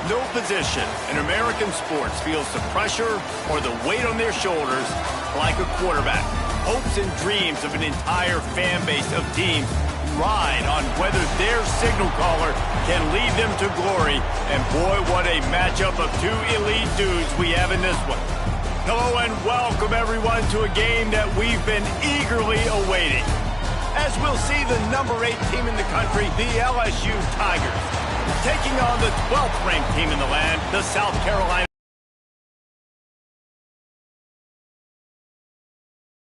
No position in American sports feels the pressure or the weight on their shoulders like a quarterback. Hopes and dreams of an entire fan base of teams ride on whether their signal caller can lead them to glory. And boy, what a matchup of two elite dudes we have in this one. Hello and welcome everyone to a game that we've been eagerly awaiting. As we'll see the number 8 team in the country, the LSU Tigers, taking on the 12th ranked team in the land, the South Carolina.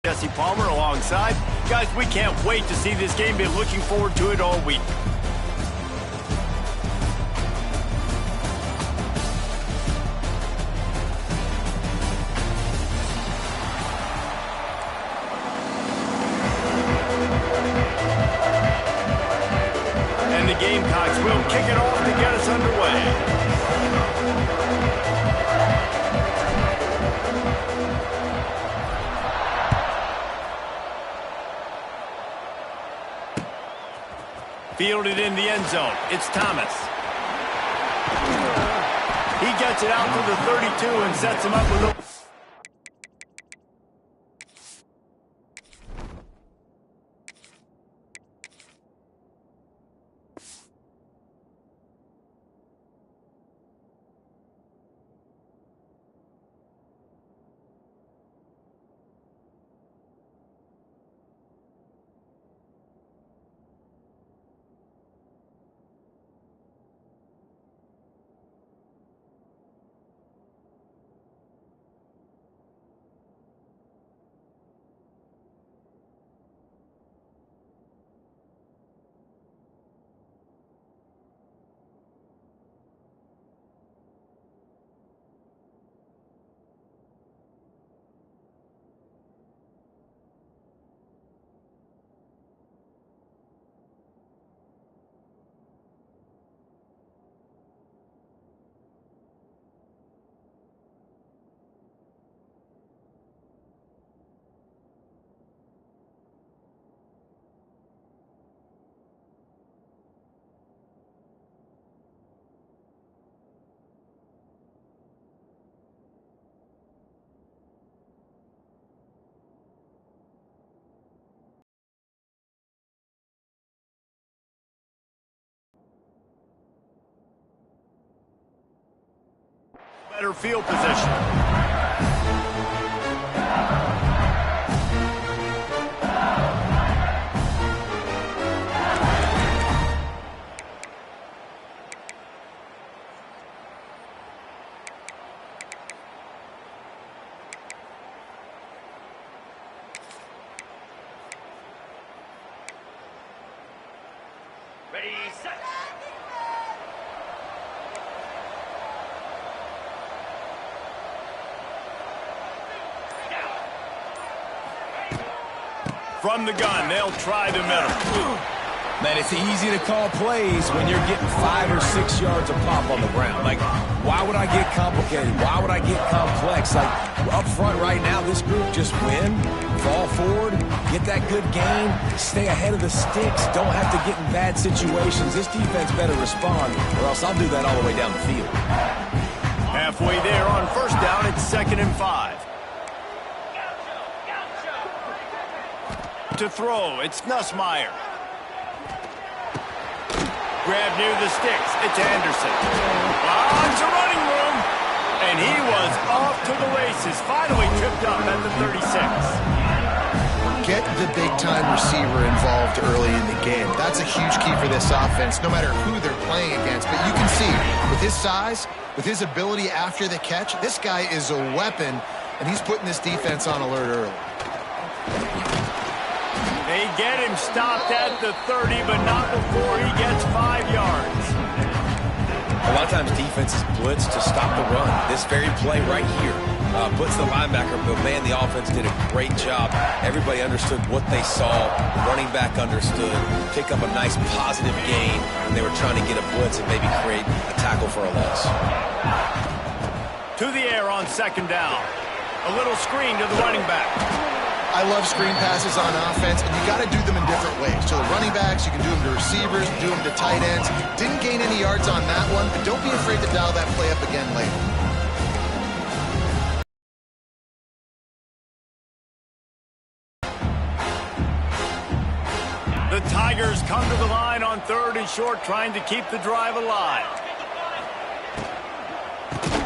Jesse Palmer alongside. Guys, we can't wait to see this game. Been looking forward to it all week. And the Gamecocks will kick it off to get us underway. Fielded in the end zone. It's Thomas. He gets it out to the 32 and sets him up with a... Better field position. Ready, set. From the gun, they'll try the middle. Man, it's easy to call plays when you're getting 5 or 6 yards of pop on the ground. Like, why would I get complicated? Why would I get complex? Like, up front right now, this group just win, fall forward, get that good gain, stay ahead of the sticks, don't have to get in bad situations. This defense better respond, or else I'll do that all the way down the field. Halfway there on first down, it's 2nd and 5. To throw, it's Nussmeier. Grab near the sticks, it's Anderson. Lots of running room, and he was off to the races. Finally tripped up at the 36. Get the big-time receiver involved early in the game. That's a huge key for this offense, no matter who they're playing against. But you can see, with his size, with his ability after the catch, this guy is a weapon, and he's putting this defense on alert early. They get him stopped at the 30, but not before he gets 5 yards. A lot of times defenses blitz to stop the run. This very play right here blitz the linebacker, but man, the offense did a great job. Everybody understood what they saw. Running back understood. Pick up a nice positive gain when they were trying to get a blitz and maybe create a tackle for a loss. To the air on 2nd down. A little screen to the running back. I love screen passes on offense, and you got to do them in different ways. To the running backs, you can do them to receivers, do them to tight ends. Didn't gain any yards on that one, but don't be afraid to dial that play up again later. The Tigers come to the line on 3rd and short, trying to keep the drive alive.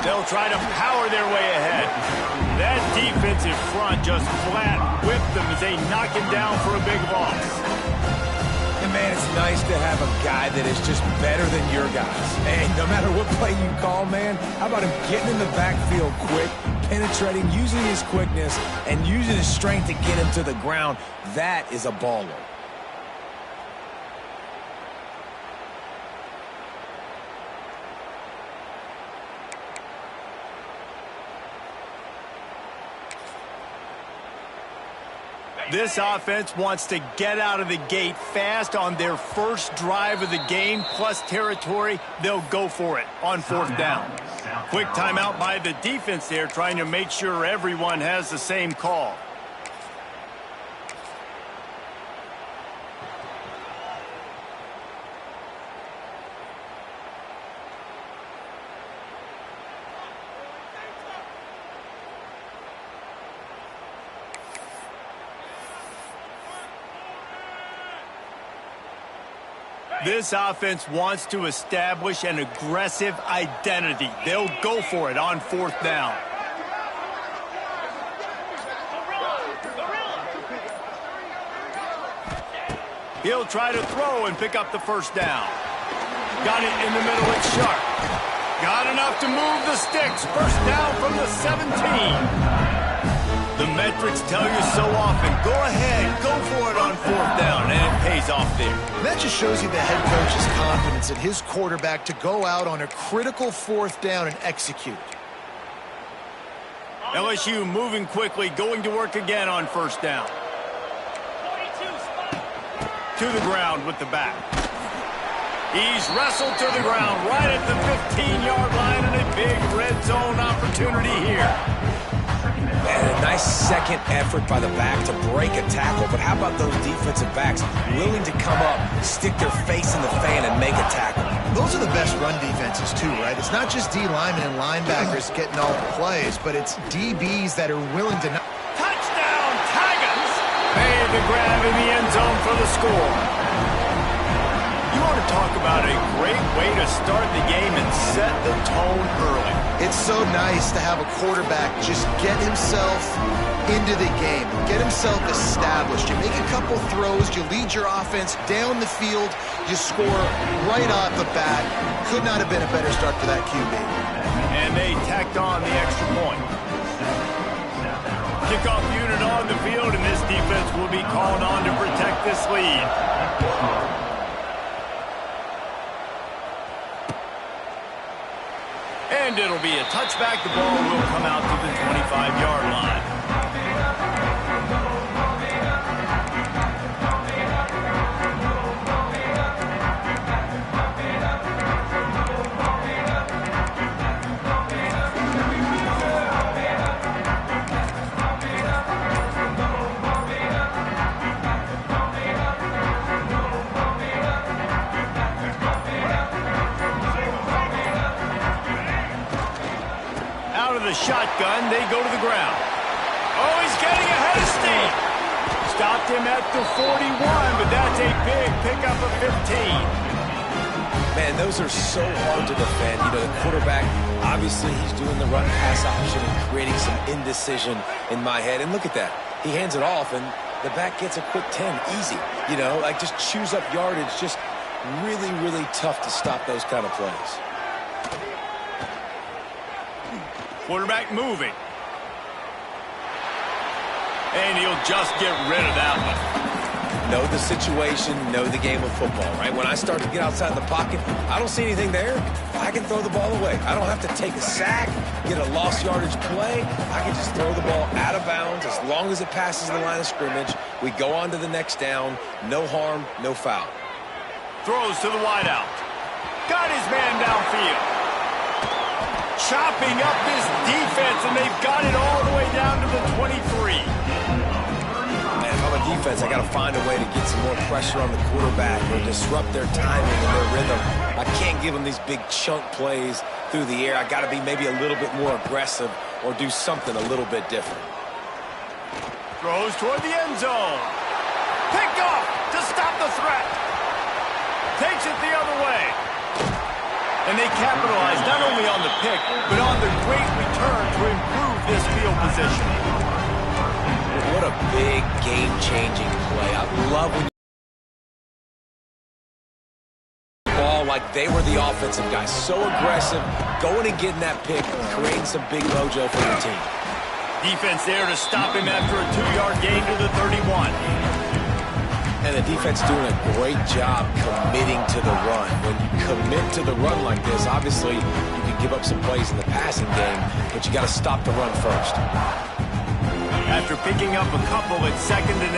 They'll try to power their way ahead. That defensive front just flat whipped them as they knock him down for a big loss. And man, it's nice to have a guy that is just better than your guys. And no matter what play you call, man, how about him getting in the backfield quick, penetrating, using his quickness, and using his strength to get him to the ground. That is a baller. This offense wants to get out of the gate fast on their first drive of the game, plus territory. They'll go for it on 4th down. Quick timeout by the defense there, trying to make sure everyone has the same call. This offense wants to establish an aggressive identity. They'll go for it on 4th down. He'll try to throw and pick up the 1st down. Got it in the middle, it's Sharp. Got enough to move the sticks. 1st down from the 17. The metrics tell you so often, go ahead, go for it on 4th down, and it pays off there. That just shows you the head coach's confidence in his quarterback to go out on a critical 4th down and execute. LSU moving quickly, going to work again on 1st down. To the ground with the back. He's wrestled to the ground right at the 15-yard line, and a big red zone opportunity here. And a nice second effort by the back to break a tackle. But how about those defensive backs willing to come up, stick their face in the fan, and make a tackle? Those are the best run defenses, too, right? It's not just D linemen and linebackers getting all the plays, but it's DBs that are willing to... Touchdown, Tigers! Made the grab in the end zone for the score. You want to talk about a great way to start the game and set the tone early. It's so nice to have a quarterback just get himself into the game, get himself established. You make a couple throws, you lead your offense down the field, you score right off the bat. Could not have been a better start for that QB. And they tacked on the extra point. Kickoff unit on the field, and this defense will be called on to protect this lead. And it'll be a touchback. The ball will come out to the 25-yard line. Shotgun, they go to the ground. Oh, he's getting ahead of steam. Stopped him at the 41, but that's a big pickup of 15. Man, those are so hard to defend. You know, the quarterback, obviously he's doing the run-pass option and creating some indecision in my head. And look at that. He hands it off, and the back gets a quick 10. Easy. You know, like just chews up yardage. Just really, really tough to stop those kind of plays. Quarterback moving. And he'll just get rid of that one. Know the situation, know the game of football, right? When I start to get outside the pocket, I don't see anything there. I can throw the ball away. I don't have to take a sack, get a lost yardage play. I can just throw the ball out of bounds as long as it passes the line of scrimmage. We go on to the next down. No harm, no foul. Throws to the wideout. Got his man downfield. Chopping up this defense, and they've got it all the way down to the 23. defense, I got to find a way to get some more pressure on the quarterback or disrupt their timing and their rhythm. I can't give them these big chunk plays through the air. I got to be maybe a little bit more aggressive or do something a little bit different. Throws toward the end zone. Picked off to stop the threat. Takes it the other way. And they capitalize not only on the pick, but on the great return to improve this field position. What a big game-changing play. I love when you ball like they were the offensive guys. So aggressive, going and getting that pick, creating some big mojo for the team. Defense there to stop him after a 2-yard gain to the 31. And the defense doing a great job committing to the run. When you commit to the run like this, obviously you can give up some plays in the passing game, but you got to stop the run first. After picking up a couple at 2nd and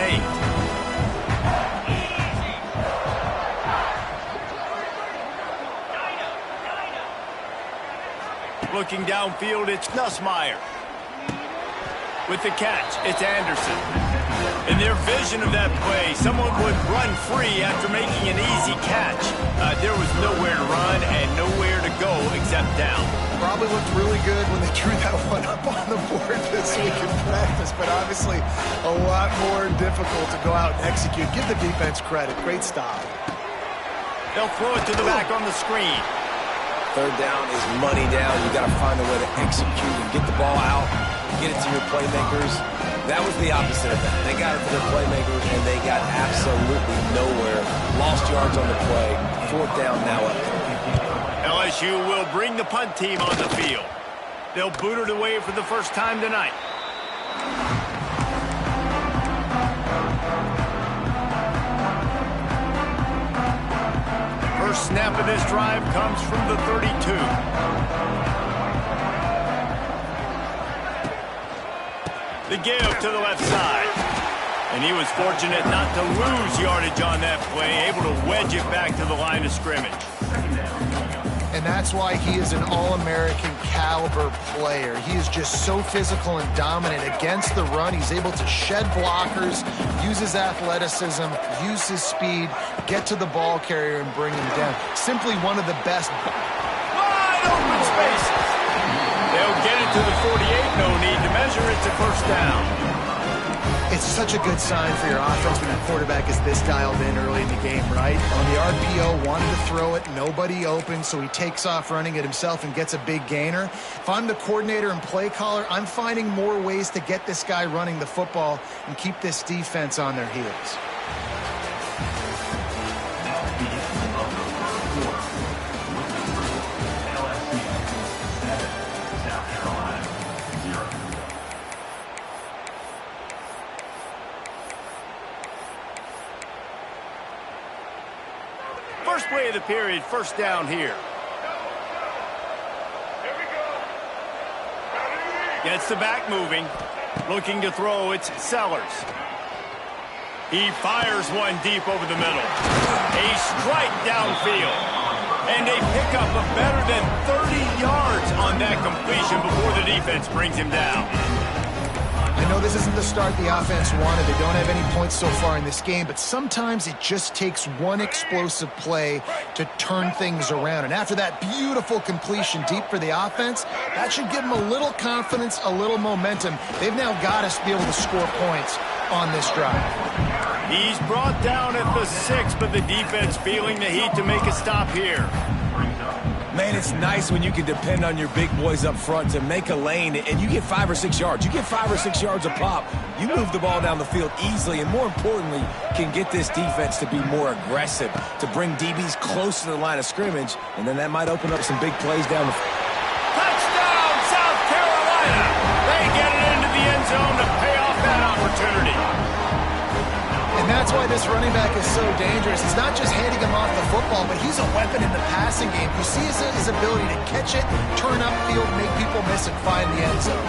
8. Looking downfield, it's Nussmeier. With the catch, it's Anderson. In their vision of that play, someone would run free after making an easy catch. There was nowhere to run and nowhere to go except down. Probably looked really good when they drew that one up on the board this week in practice, but obviously a lot more difficult to go out and execute. Give the defense credit. Great stop. They'll throw it to the back on the screen. 3rd down is money down. You got to find a way to execute and get the ball out, get it to your playmakers. That was the opposite of that. They got it to their playmakers, and they got absolutely nowhere. Lost yards on the play. 4th down now up. LSU will bring the punt team on the field. They'll boot it away for the first time tonight. First snap of this drive comes from the 32. The give to the left side. And he was fortunate not to lose yardage on that play, able to wedge it back to the line of scrimmage. And that's why he is an All-American caliber player. He is just so physical and dominant against the run. He's able to shed blockers, use his athleticism, use his speed, get to the ball carrier and bring him down. Simply one of the best. Wide open spaces. They'll get it to the 48. No need to measure. It's a first down. It's such a good sign for your offense when your quarterback is this dialed in early in the game, right? On the RPO, wanted to throw it, nobody open, so he takes off running it himself and gets a big gainer. If I'm the coordinator and play caller, I'm finding more ways to get this guy running the football and keep this defense on their heels. First play of the period, first down here. Gets the back moving. Looking to throw, it's Sellers. He fires one deep over the middle. A strike downfield. And they pick up a better than 30 yards on that completion before the defense brings him down. I know this isn't the start the offense wanted. They don't have any points so far in this game, but sometimes it just takes one explosive play to turn things around. And after that beautiful completion deep for the offense, that should give them a little confidence, a little momentum. They've now got to be able to score points on this drive. He's brought down at the 6, but the defense feeling the heat to make a stop here. Man, it's nice when you can depend on your big boys up front to make a lane, and you get 5 or 6 yards. You get 5 or 6 yards a pop. You move the ball down the field easily, and more importantly, can get this defense to be more aggressive, to bring DBs close to the line of scrimmage, and then that might open up some big plays down the field. Touchdown, South Carolina! They get it into the end zone to pay off that opportunity. And that's why this running back is so dangerous. It's not just handing him off the football, but he's a weapon in the passing game. You see his ability to catch it, turn upfield, make people miss it, find the end zone.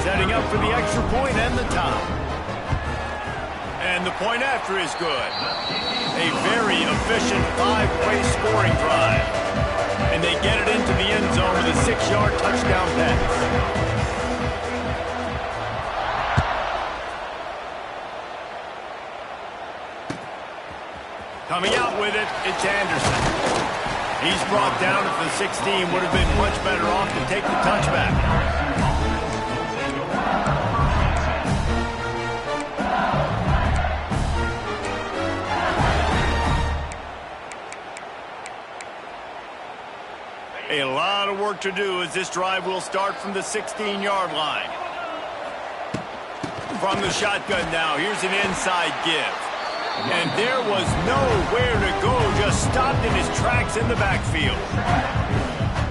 Setting up for the extra point and the top. And the point after is good. A very efficient 5-play scoring drive. And they get it into the end zone with a 6-yard touchdown pass. It's Anderson. He's brought down at the 16. Would have been much better off to take the touchback. A lot of work to do as this drive will start from the 16-yard line. From the shotgun now, here's an inside give. And there was nowhere to go, just stopped in his tracks in the backfield.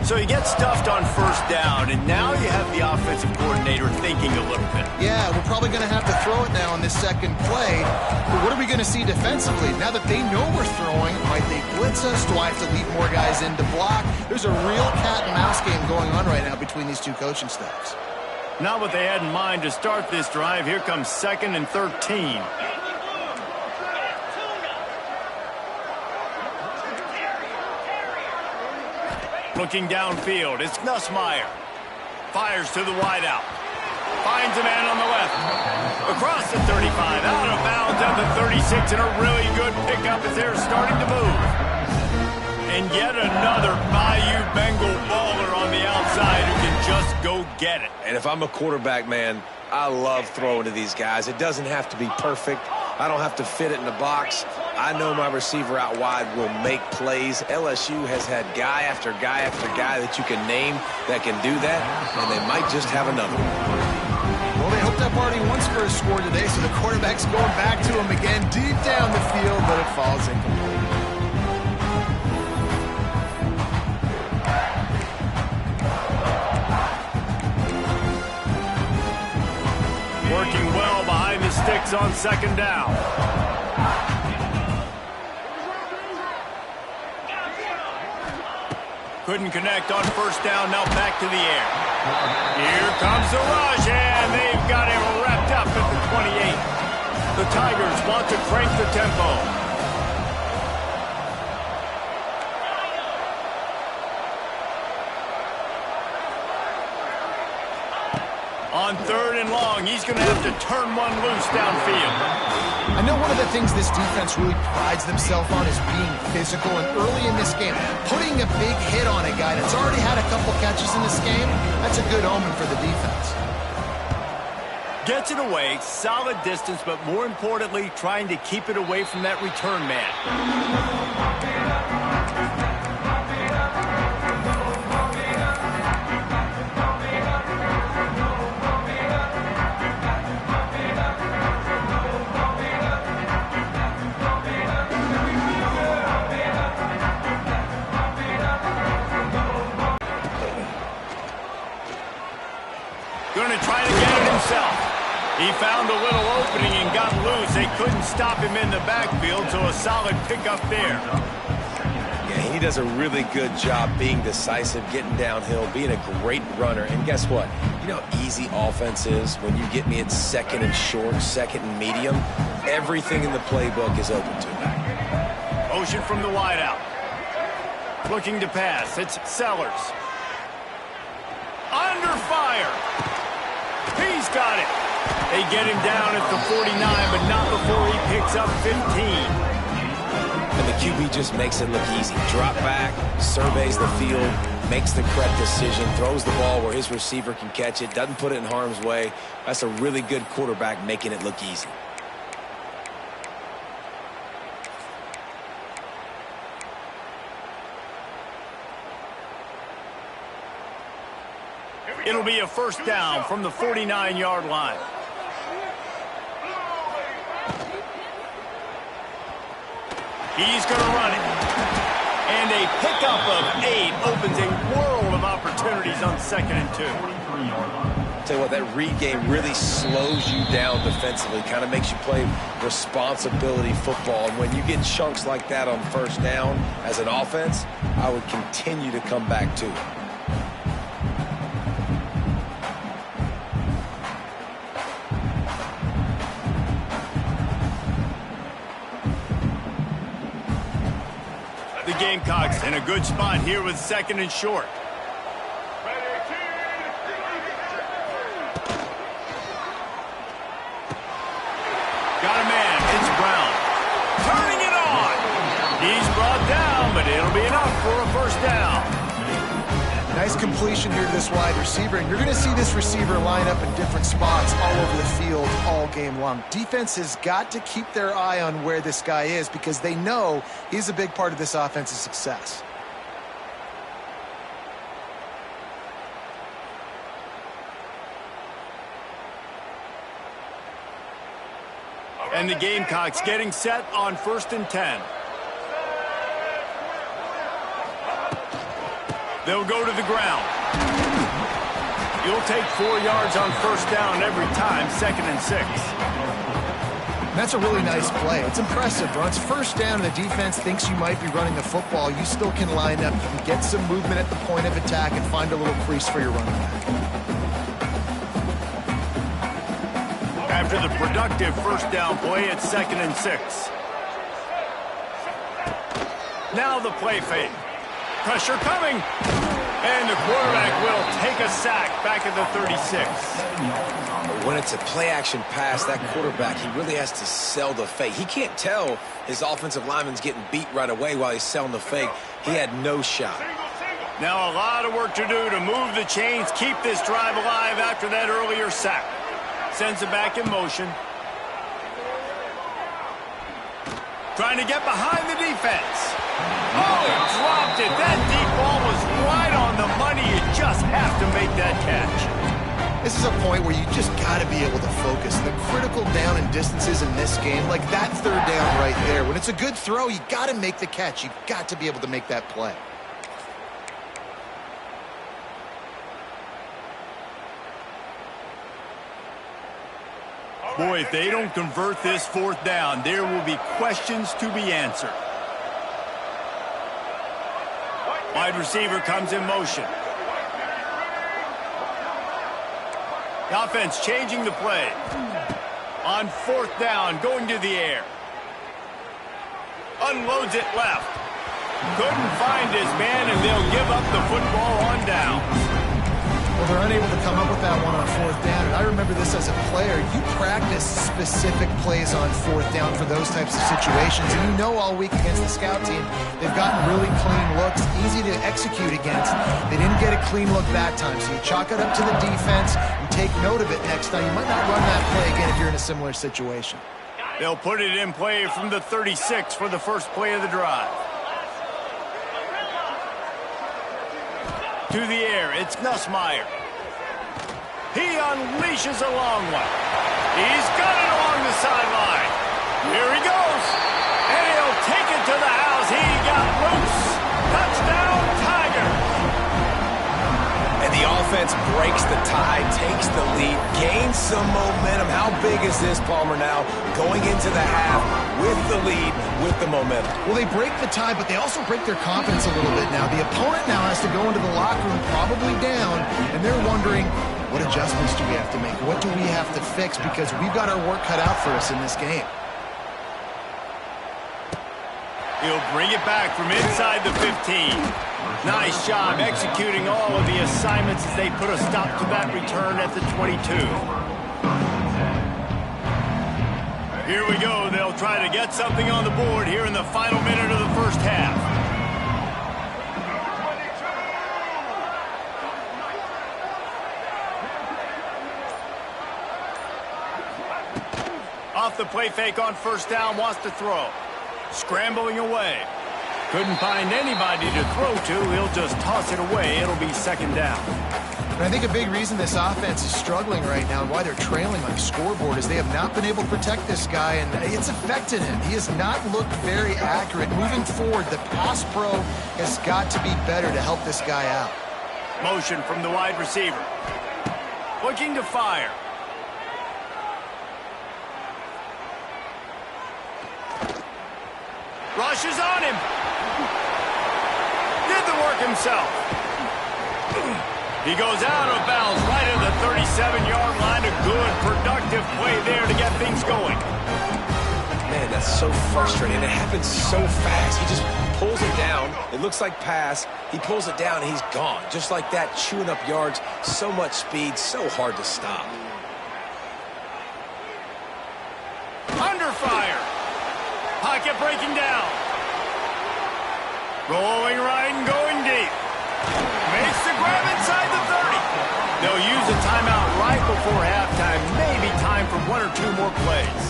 So he gets stuffed on first down, and now you have the offensive coordinator thinking a little bit. Yeah, we're probably going to have to throw it now on this second play. But what are we going to see defensively? Now that they know we're throwing, might they blitz us? Do I have to leave more guys in to block? There's a real cat and mouse game going on right now between these two coaching staffs. Not what they had in mind to start this drive. Here comes 2nd and 13. Looking downfield, it's Nussmeier. Fires to the wideout. Finds a man on the left. Across the 35, out of bounds at the 36, and a really good pickup as they're starting to move. And yet another Bayou Bengal baller on the outside who can just go get it. And if I'm a quarterback, man, I love throwing to these guys. It doesn't have to be perfect. I don't have to fit it in the box. I know my receiver out wide will make plays. LSU has had guy after guy after guy that you can name that can do that, and they might just have another one. Well, they hooked up already once for a score today, so the quarterback's going back to him again deep down the field, but it falls incomplete. Working well behind the sticks on 2nd down. Couldn't connect on 1st down, now back to the air. Here comes the rush, and they've got him wrapped up at the 28. The Tigers want to crank the tempo. On 3rd and long, he's going to have to turn one loose downfield. I know one of the things this defense really prides themselves on is being physical, and early in this game, putting a big hit on a guy that's already had a couple catches in this game, that's a good omen for the defense. Gets it away, solid distance, but more importantly, trying to keep it away from that return man. Going to try to get it himself. He found a little opening and got loose. They couldn't stop him in the backfield, so a solid pickup there. Yeah, he does a really good job being decisive, getting downhill, being a great runner. And guess what? You know how easy offense is when you get me at 2nd and short, 2nd and medium? Everything in the playbook is open to me. Motion from the wideout. Looking to pass. It's Sellers. Under fire. He's got it. They get him down at the 49, but not before he picks up 15. And the QB just makes it look easy. Drop back, surveys the field, makes the correct decision, throws the ball where his receiver can catch it, doesn't put it in harm's way. That's a really good quarterback making it look easy. It'll be a 1st down from the 49-yard line. He's going to run it. And a pickup of 8 opens a world of opportunities on 2nd and 2. Tell you what, that read game really slows you down defensively, kind of makes you play responsibility football. And when you get chunks like that on 1st down as an offense, I would continue to come back to it. The Gamecocks in a good spot here with 2nd and short. Got a man. It's Brown. Turning it on. He's brought down be enough for a first down. Nice completion here to this wide receiver, and you're going to see this receiver line up in different spots all over the field all game long. Defense has got to keep their eye on where this guy is because they know he's a big part of this offense's success. And the Gamecocks getting set on 1st and 10. They'll go to the ground. You'll take 4 yards on first down every time, 2nd and 6. That's a really nice play. It's impressive. When it's first down and the defense thinks you might be running the football, you still can line up. You can get some movement at the point of attack and find a little crease for your running back. After the productive first down play, it's 2nd and 6. Now the play fake. Pressure coming. And the quarterback will take a sack back at the 36. When it's a play-action pass, that quarterback, he really has to sell the fake. He can't tell his offensive lineman's getting beat right away while he's selling the fake. He had no shot. Now a lot of work to do to move the chains, keep this drive alive after that earlier sack. Sends it back in motion. Trying to get behind the defense. Oh, he dropped it. That deep ball was right on the money. You just have to make that catch. This is a point where you just got to be able to focus. The critical down and distances in this game, like that third down right there. When it's a good throw, you got to make the catch. You got to be able to make that play. Boy, if they don't convert this 4th down, there will be questions to be answered. Wide receiver comes in motion. The offense changing the play. On 4th down, going to the air. Unloads it left. Couldn't find his man, and they'll give up the football on downs. Well, they're unable to come up with that one on 4th down, and I remember this as a player. You practice specific plays on 4th down for those types of situations, and you know all week against the scout team, they've gotten really clean looks, easy to execute against. They didn't get a clean look that time, so you chalk it up to the defense and take note of it next time. You might not run that play again if you're in a similar situation. They'll put it in play from the 36 for the first play of the drive. To the air, it's Nussmeier. He unleashes a long one. He's got it along the sideline. Here he goes. And he'll take it to the house. He got loose. Touchdown, Tigers. And the offense breaks the tie, takes the lead, gains some momentum. How big is this, Palmer, now? Going into the half with the lead, with the momentum. Well, they break the tie, but they also break their confidence a little bit now. The opponent now has to go into the locker room probably down, and they're wondering, what adjustments do we have to make? What do we have to fix? Because we've got our work cut out for us in this game. He'll bring it back from inside the 15. Nice job executing all of the assignments as they put a stop to that return at the 22. Here we go. They'll try to get something on the board here in the final minute of the first half. Off the play fake on first down, wants to throw. Scrambling away. Couldn't find anybody to throw to. He'll just toss it away. It'll be 2nd down. And I think a big reason this offense is struggling right now and why they're trailing on the scoreboard is they have not been able to protect this guy, and it's affected him. He has not looked very accurate. Moving forward, the pass pro has got to be better to help this guy out. Motion from the wide receiver. Looking to fire. Rushes on him. Did the work himself. He goes out of bounds right at the 37-yard line. A good, productive play there to get things going. Man, that's so frustrating. It happens so fast. He just pulls it down. It looks like pass. He pulls it down, and he's gone. Just like that, chewing up yards. So much speed, so hard to stop. Under fire. Pocket breaking down. Rolling right and going deep. Makes the grab inside the 30. They'll use a timeout right before halftime. Maybe time for 1 or 2 more plays.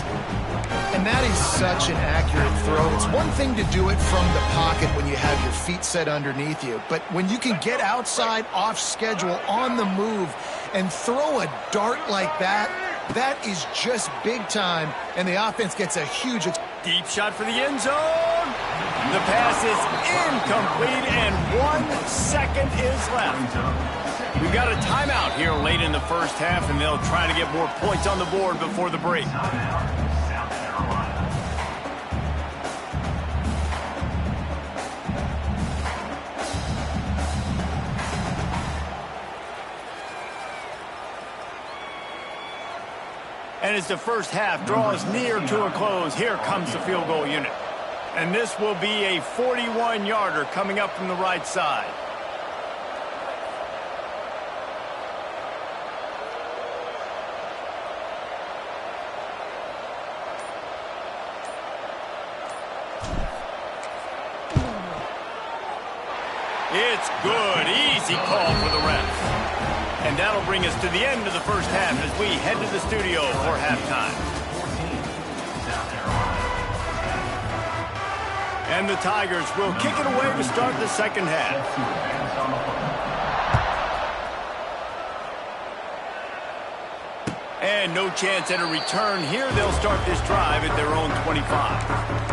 And that is such an accurate throw. It's one thing to do it from the pocket when you have your feet set underneath you, but when you can get outside, off schedule, on the move, and throw a dart like that, that is just big time, and the offense gets a huge... Deep shot for the end zone. The pass is incomplete, and 1 second is left. We've got a timeout here late in the first half, and they'll try to get more points on the board before the break. And as the first half draws near to a close, here comes the field goal unit. And this will be a 41-yarder coming up from the right side. It's good. Easy call for the refs. And that'll bring us to the end of the first half as we head to the studio for halftime. And the Tigers will kick it away to start the second half. And no chance at a return here. They'll start this drive at their own 25.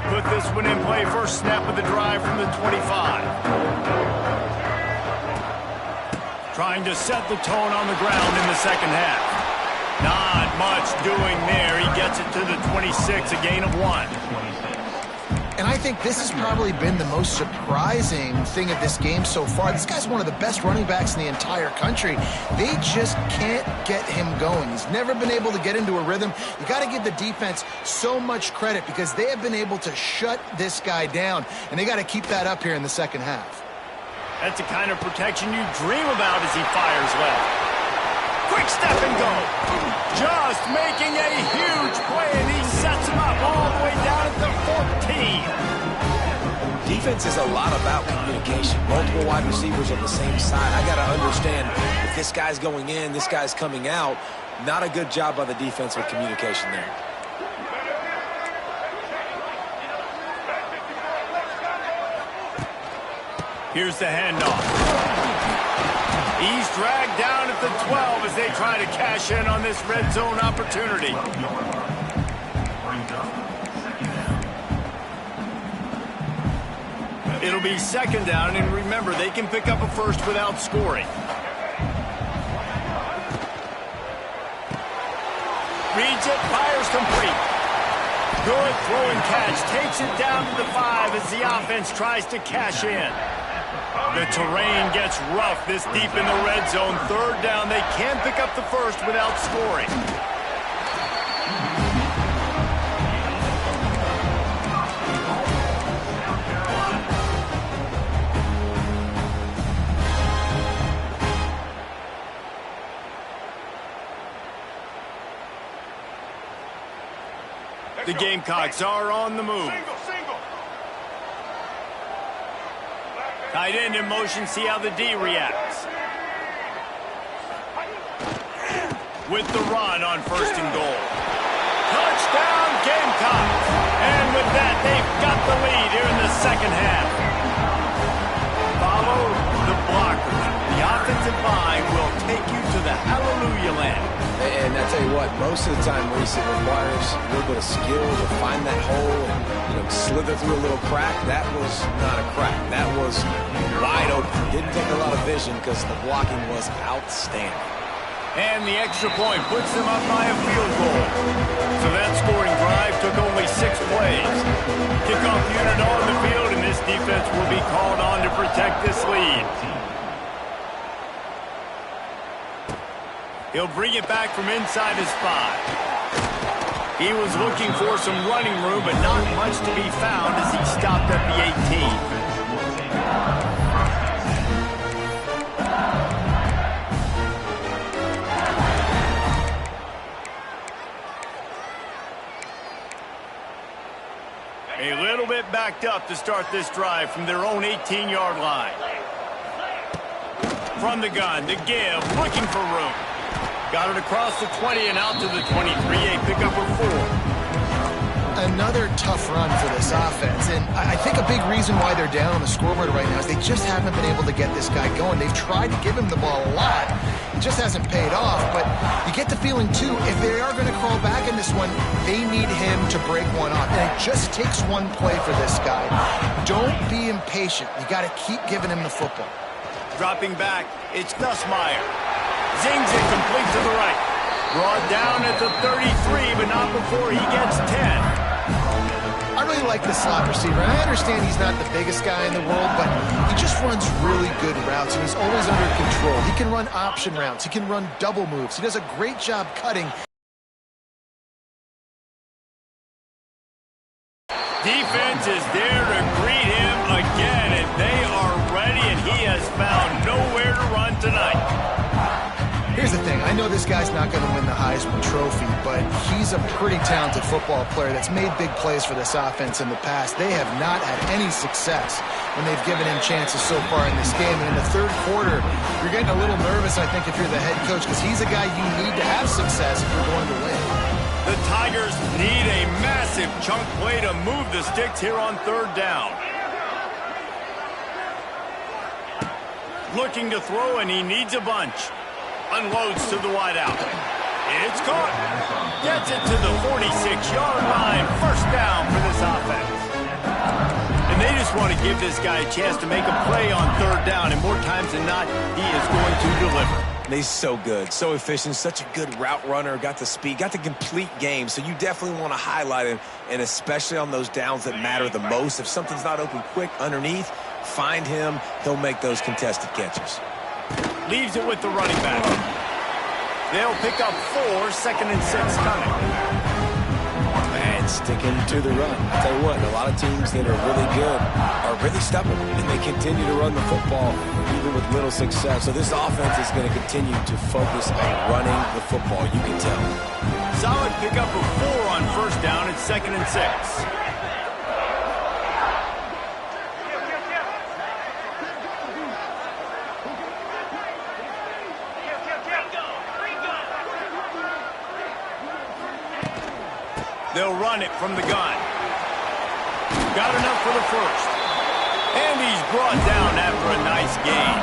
Put this one in play. First snap of the drive from the 25. Trying to set the tone on the ground in the second half. Not much doing there. He gets it to the 26, a gain of 1. And I think this has probably been the most surprising thing of this game so far. This guy's one of the best running backs in the entire country. They just can't get him going. He's never been able to get into a rhythm. You got to give the defense so much credit because they have been able to shut this guy down, and they got to keep that up here in the second half. That's the kind of protection you dream about as he fires left. Quick step and go. Just making a huge play, and he sets him up all the way down at the 14. Defense is a lot about communication. Multiple wide receivers on the same side. I got to understand if this guy's going in, this guy's coming out. Not a good job by the defense with communication there. Here's the handoff. He's dragged down at the 12 as they try to cash in on this red zone opportunity. It'll be second down, and remember, they can pick up a first without scoring. Reads it, fires complete. Good throw and catch, takes it down to the 5 as the offense tries to cash in. The terrain gets rough this deep in the red zone. Third down, they can't pick up the first without scoring. The Gamecocks are on the move. Tight end in motion, see how the D reacts. With the run on first and goal. Touchdown, Gamecocks! And with that, they've got the lead here in the second half. Follow the blocker. The offensive line will take you to the hallelujah land. And I tell you what, most of the time, Reese, it requires a little bit of skill to find that hole and slither through a little crack. That was not a crack. That was wide open. Didn't take a lot of vision because the blocking was outstanding. And the extra point puts them up by a field goal. So that scoring drive took only 6 plays. Kickoff unit on the field, and this defense will be called on to protect this lead. He'll bring it back from inside his 5. He was looking for some running room, but not much to be found as he stopped at the 18. A little bit backed up to start this drive from their own 18-yard line. From the gun, to give, looking for room. Got it across the 20 and out to the 23, a pickup of 4. Another tough run for this offense, and I think a big reason why they're down on the scoreboard right now is they just haven't been able to get this guy going. They've tried to give him the ball a lot. It just hasn't paid off, but you get the feeling, too, if they are going to crawl back in this one, they need him to break one off, and it just takes one play for this guy. Don't be impatient. You got to keep giving him the football. Dropping back, it's Nussmeier. Zings it complete to the right. Brought down at the 33, but not before he gets 10. I really like the slot receiver. I understand he's not the biggest guy in the world, but he just runs really good routes, and he's always under control. He can run option routes. He can run double moves. He does a great job cutting. Defense is there to greet him again, and they are ready, and he has found nowhere to run tonight. Here's the thing. I know this guy's not going to win the Heisman Trophy, but he's a pretty talented football player that's made big plays for this offense in the past. They have not had any success when they've given him chances so far in this game. And in the third quarter, you're getting a little nervous, I think, if you're the head coach, because he's a guy you need to have success if you're going to win. The Tigers need a massive chunk play to move the sticks here on third down. Looking to throw, and he needs a bunch. Unloads to the wideout. It's caught. Gets it to the 46-yard line. First down for this offense. And they just want to give this guy a chance to make a play on third down, and more times than not, he is going to deliver. He's so good, so efficient, such a good route runner, got the speed, got the complete game, so you definitely want to highlight him, and especially on those downs that matter the most. If something's not open quick underneath, find him. He'll make those contested catches. Leaves it with the running back. They'll pick up 4, 2nd and 6 coming. And sticking to the run. I'll tell you what, a lot of teams that are really good are really stubborn, and they continue to run the football even with little success. So this offense is going to continue to focus on running the football. You can tell. Solid pickup of 4 on first down at 2nd and 6. They'll run it from the gun. Got enough for the first. And he's brought down after a nice gain.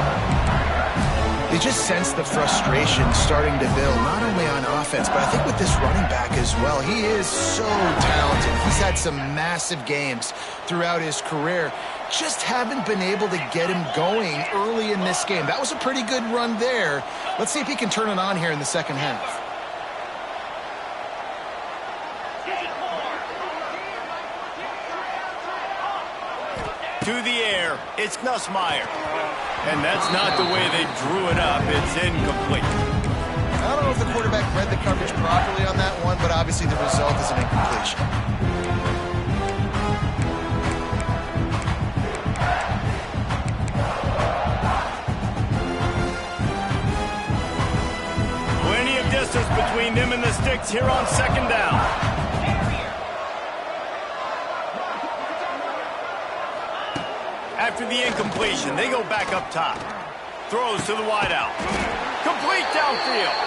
You just sense the frustration starting to build, not only on offense, but I think with this running back as well. He is so talented. He's had some massive games throughout his career. Just haven't been able to get him going early in this game. That was a pretty good run there. Let's see if he can turn it on here in the second half. To the air, it's Nussmeier. And that's not the way they drew it up. It's incomplete. I don't know if the quarterback read the coverage properly on that one, but obviously the result is an incompletion. Plenty of distance between them and the sticks here on second down. After the incompletion, they go back up top. Throws to the wideout. Complete downfield.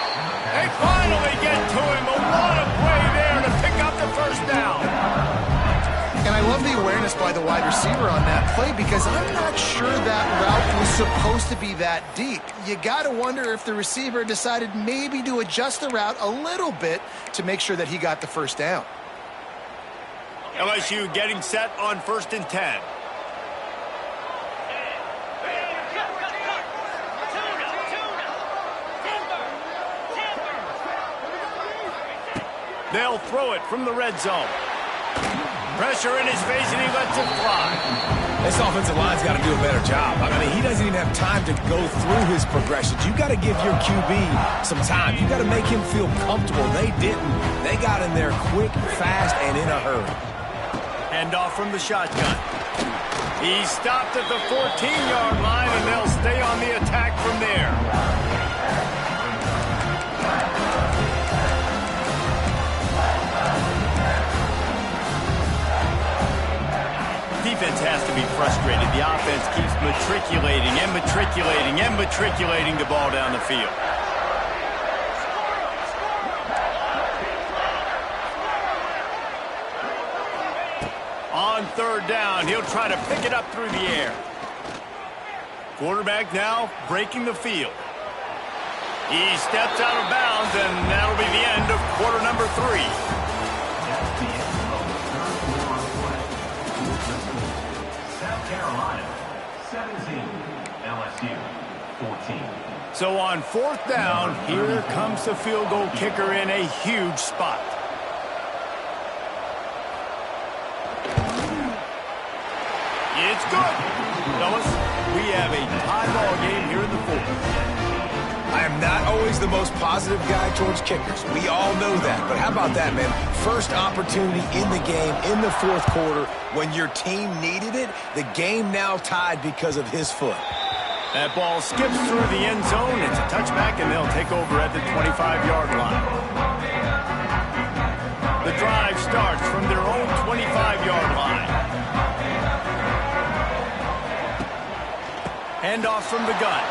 They finally get to him, but what a play there to pick up the first down. And I love the awareness by the wide receiver on that play, because I'm not sure that route was supposed to be that deep. You got to wonder if the receiver decided maybe to adjust the route a little bit to make sure that he got the first down. LSU getting set on 1st and 10. They'll throw it from the red zone. Pressure in his face, and he lets it fly. This offensive line's got to do a better job. I mean, he doesn't even have time to go through his progressions. You got to give your QB some time. You got to make him feel comfortable. They didn't. They got in there quick, fast, and in a hurry. Hand off from the shotgun. He's stopped at the 14-yard line, and they'll stay on the attack from there. defense has to be frustrated. The offense keeps matriculating and matriculating and matriculating the ball down the field. On third down, he'll try to pick it up through the air. Quarterback now breaking the field. He steps out of bounds, and that'll be the end of quarter number 3. South Carolina, 17, LSU, 14. So on fourth down, here comes the field goal kicker in a huge spot. It's good. Fellas, we have a tie ball game here in the fourth. I am not always the most positive guy towards kickers. We all know that. But how about that, man? First opportunity in the game, in the fourth quarter, when your team needed it, the game now tied because of his foot. That ball skips through the end zone. It's a touchback, and they'll take over at the 25-yard line. The drive starts from their own 25-yard line. Handoff from the gun.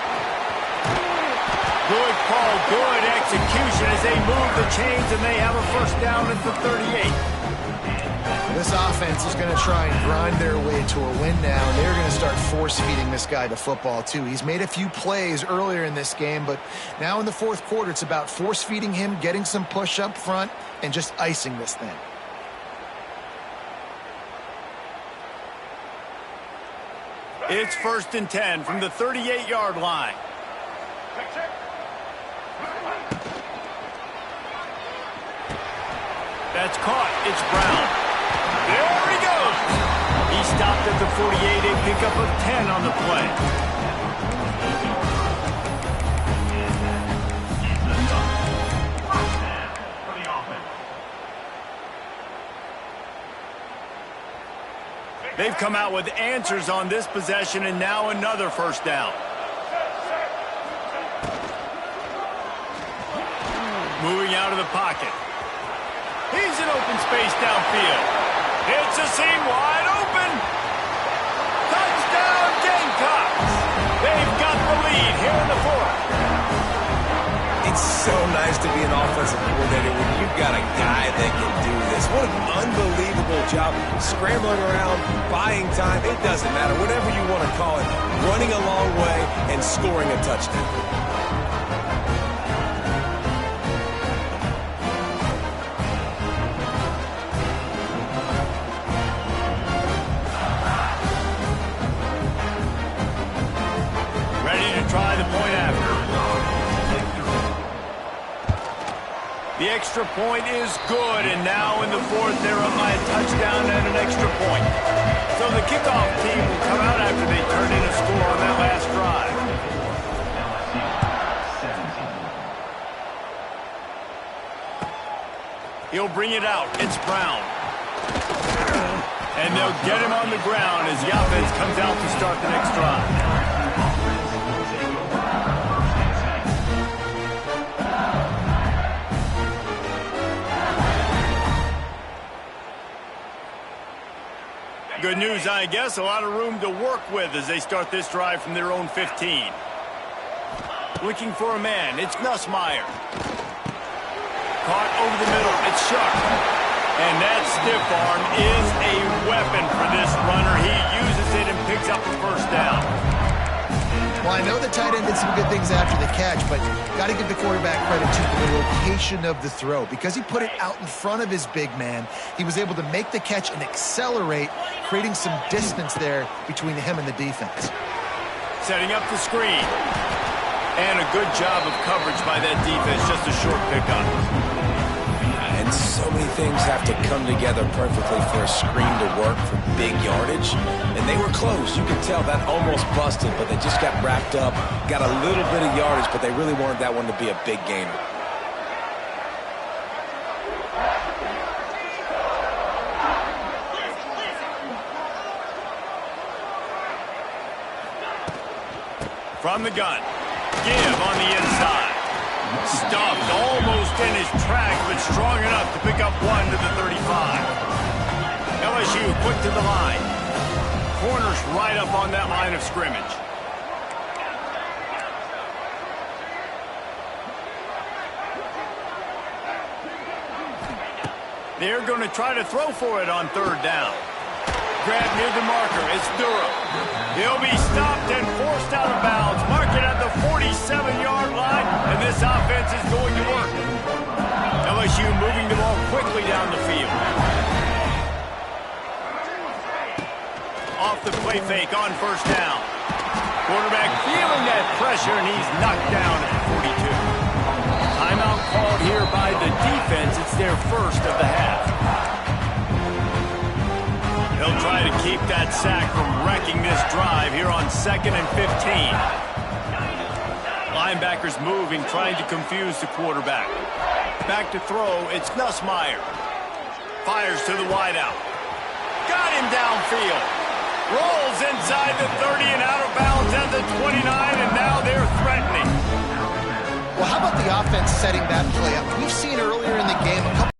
Good call, good execution as they move the chains, and they have a first down at the 38. This offense is going to try and grind their way to a win now, and they're going to start force-feeding this guy the football, too. He's made a few plays earlier in this game, but now in the fourth quarter, it's about force-feeding him, getting some push up front, and just icing this thing. It's 1st and 10 from the 38-yard line. That's caught. It's Brown. There he goes. He stopped at the 48, a pickup of 10 on the play. They've come out with answers on this possession, and now another first down. Moving out of the pocket. He's in open space downfield. It's a seam wide open. Touchdown, Gamecocks. They've got the lead here in the fourth. It's so nice to be an offensive coordinator when you've got a guy that can do this. What an unbelievable job. Scrambling around, buying time, it doesn't matter. Whatever you want to call it, running a long way and scoring a touchdown. Try the point after. The extra point is good, and now in the fourth, they're up by a touchdown and an extra point. So the kickoff team will come out after they turn in a score on that last drive. He'll bring it out. It's Brown. And they'll get him on the ground as the offense comes out to start the next drive. Good news, I guess. A lot of room to work with as they start this drive from their own 15. Looking for a man. It's Nussmeier. Caught over the middle. It's Sharp. And that stiff arm is a weapon for this runner. He uses it and picks up a first down. Well, I know the tight end did some good things after the catch, but got to give the quarterback credit too for the location of the throw. Because he put it out in front of his big man, he was able to make the catch and accelerate, creating some distance there between him and the defense. Setting up the screen. And a good job of coverage by that defense, just a short pickup. And so many things have to come together perfectly for a screen to work for big yardage. And they were close. You could tell that almost busted, but they just got wrapped up, got a little bit of yardage, but they really wanted that one to be a big gainer. From the gun. Give on the inside. Stuffed almost in his track, but strong enough to pick up one to the 35. LSU quick to the line. corner's right up on that line of scrimmage. They're going to try to throw for it on third down. Grab near the marker. It's Durham. He'll be stopped and forced out of bounds. Mark it at the 47-yard line, and this offense is going to work. LSU moving the ball quickly down the field. Off the play fake on first down. Quarterback feeling that pressure, and he's knocked down at the 42. Timeout called here by the defense. It's their first of the half. They'll try to keep that sack from wrecking this drive here on 2nd and 15. Linebackers moving, trying to confuse the quarterback. Back to throw, it's Nussmeier. Fires to the wideout. Got him downfield. Rolls inside the 30 and out of bounds at the 29, and now they're threatening. Well, how about the offense setting that play up? We've seen earlier in the game a couple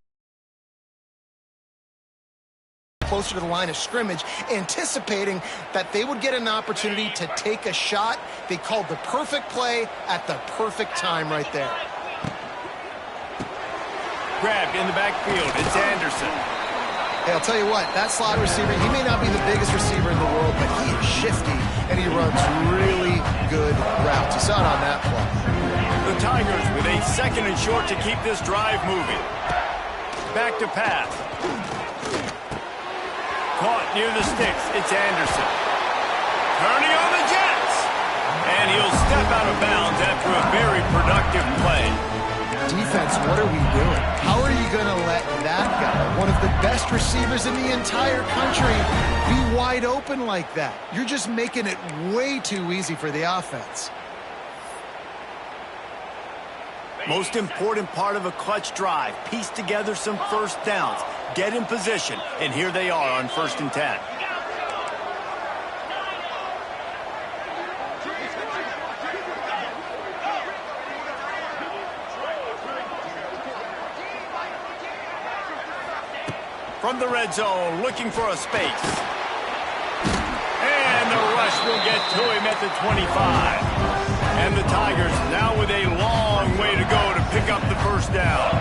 closer to the line of scrimmage, anticipating that they would get an opportunity to take a shot. They called the perfect play at the perfect time right there. Grabbed in the backfield. It's Anderson. Hey, I'll tell you what, that slot receiver, he may not be the biggest receiver in the world, but he is shifty, and he runs really good routes. You saw it on that play. The Tigers with a 2nd and short to keep this drive moving. Back to pass. Caught near the sticks. It's Anderson. Turning on the Jets. And he'll step out of bounds after a very productive play. Defense, what are we doing? How are you going to let that guy, one of the best receivers in the entire country, be wide open like that? You're just making it way too easy for the offense. Most important part of a clutch drive, piece together some first downs, get in position, and here they are on 1st and 10. From the red zone, looking for a space. And the rush will get to him at the 25. And the Tigers now with a long way to go to pick up the first down.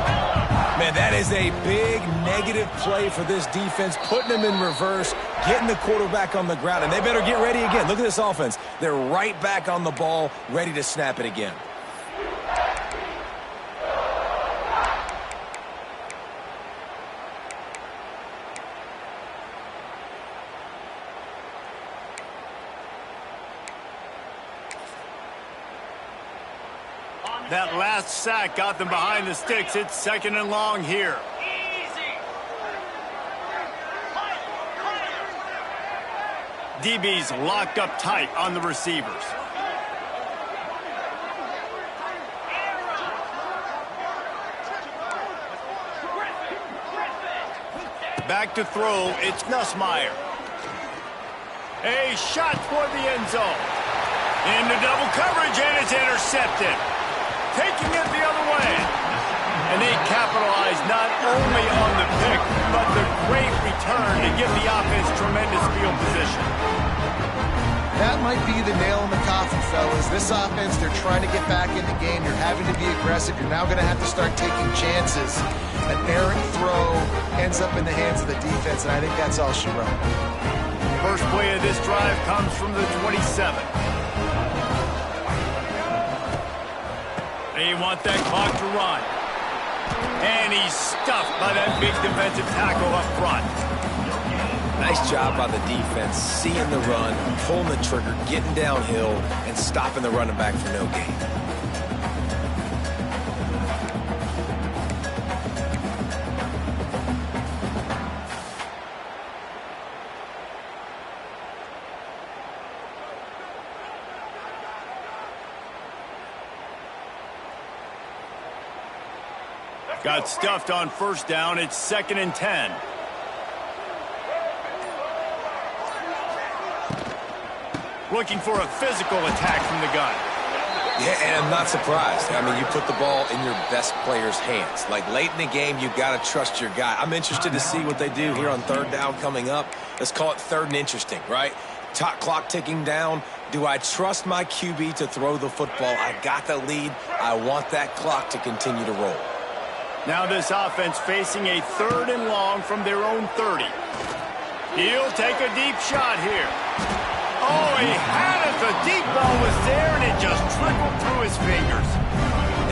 Man, that is a big negative play for this defense, putting them in reverse, getting the quarterback on the ground, and they better get ready again. Look at this offense. They're right back on the ball, ready to snap it again. That last sack got them behind the sticks. It's 2nd and long here. DB's locked up tight on the receivers. Back to throw, it's Nussmeier. A shot toward the end zone. Into double coverage, and it's intercepted. Taking it the other way. And they capitalize not only on the pick, but the great return to give the offense tremendous field position. That might be the nail in the coffin, fellas. This offense, they're trying to get back in the game. You're having to be aggressive. You're now going to have to start taking chances. An errant throw ends up in the hands of the defense, and I think that's all she wrote. First play of this drive comes from the 27. They want that clock to run. And he's stuffed by that big defensive tackle up front. Nice job by the defense, seeing the run, pulling the trigger, getting downhill, and stopping the running back for no gain. Got stuffed on first down. It's 2nd and 10. Looking for a physical attack from the gun. Yeah, and I'm not surprised. I mean, you put the ball in your best player's hands. Like, late in the game, you've got to trust your guy. I'm interested to see what they do here on third down coming up. Let's call it 3rd and interesting, right? clock ticking down. Do I trust my QB to throw the football? I got the lead. I want that clock to continue to roll. Now this offense facing a 3rd and long from their own 30. He'll take a deep shot here. Oh, he had it. The deep ball was there, and it just trickled through his fingers.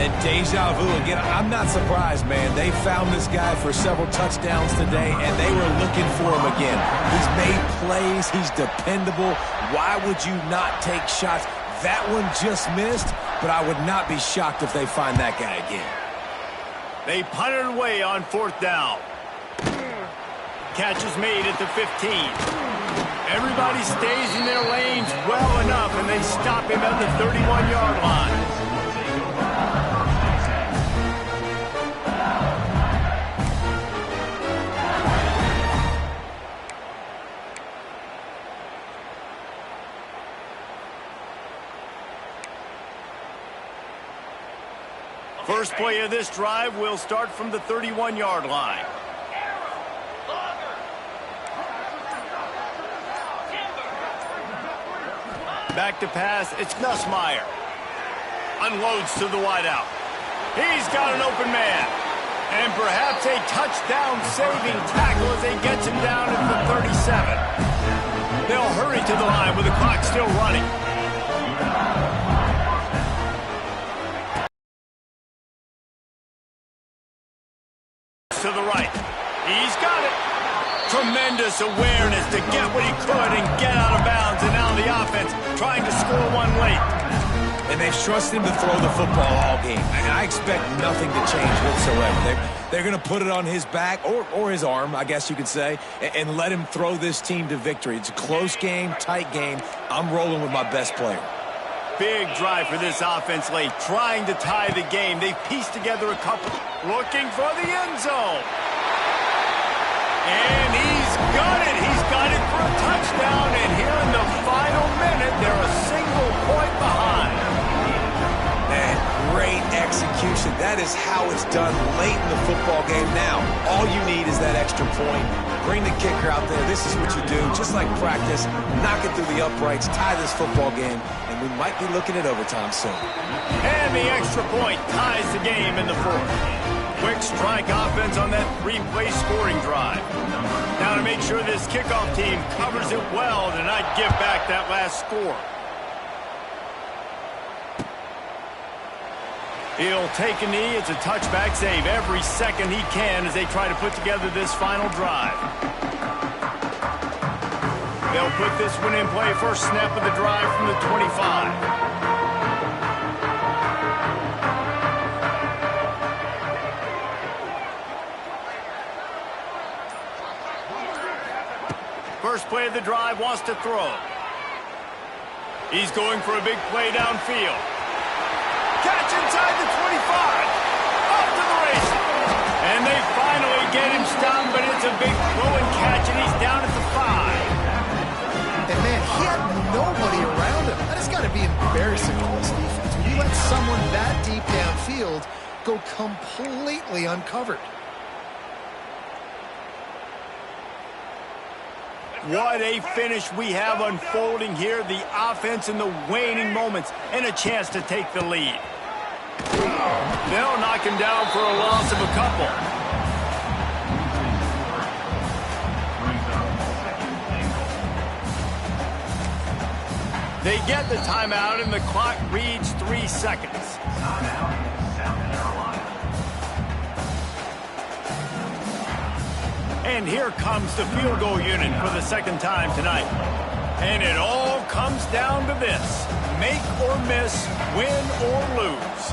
And deja vu again. I'm not surprised, man. They found this guy for several touchdowns today, and they were looking for him again. He's made plays. He's dependable. Why would you not take shots? That one just missed, but I would not be shocked if they find that guy again. They punted away on 4th down. Catch is made at the 15. Everybody stays in their lanes well enough, and they stop him at the 31-yard line. First play of this drive will start from the 31-yard line. Back to pass, it's Nussmeier. Unloads to the wideout. He's got an open man. And perhaps a touchdown-saving tackle as he gets him down at the 37. They'll hurry to the line with the clock still running. To the right. He's got it. Tremendous awareness to get what he could and get out of bounds. And now the offense trying to score one late. And they've trusted him to throw the football all game. And I expect nothing to change whatsoever. They're going to put it on his back, or his arm, I guess you could say, and let him throw this team to victory. It's a close game, tight game. I'm rolling with my best player. Big drive for this offense late, trying to tie the game. They've pieced together a couple, looking for the end zone. And he's got it. He's got it for a touchdown. And here in the final minute, they're a single point behind. Man, great execution. That is how it's done late in the football game. Now, all you need is that extra point. Bring the kicker out there. This is what you do. Just like practice, knock it through the uprights, tie this football game, and we might be looking at overtime soon. And the extra point ties the game in the 4th. Quick strike offense on that 3-play scoring drive. Now to make sure this kickoff team covers it well to not give back that last score. He'll take a knee. It's a touchback save every second he can as they try to put together this final drive. They'll put this one in play. First snap of the drive from the 25. First play of the drive, wants to throw. He's going for a big play downfield. Catch inside the 25. Off to the races. And they finally get him stopped, but it's a big throw and catch, and he's down at the 5. And, man, he had nobody around him. That has got to be embarrassing for this defense. When you let someone that deep downfield go completely uncovered. What a finish we have unfolding here. The offense in the waning moments and a chance to take the lead. They'll knock him down for a loss of a couple. They get the timeout and the clock reads 3 seconds. And here comes the field goal unit for the second time tonight. And it all comes down to this. Make or miss, win or lose.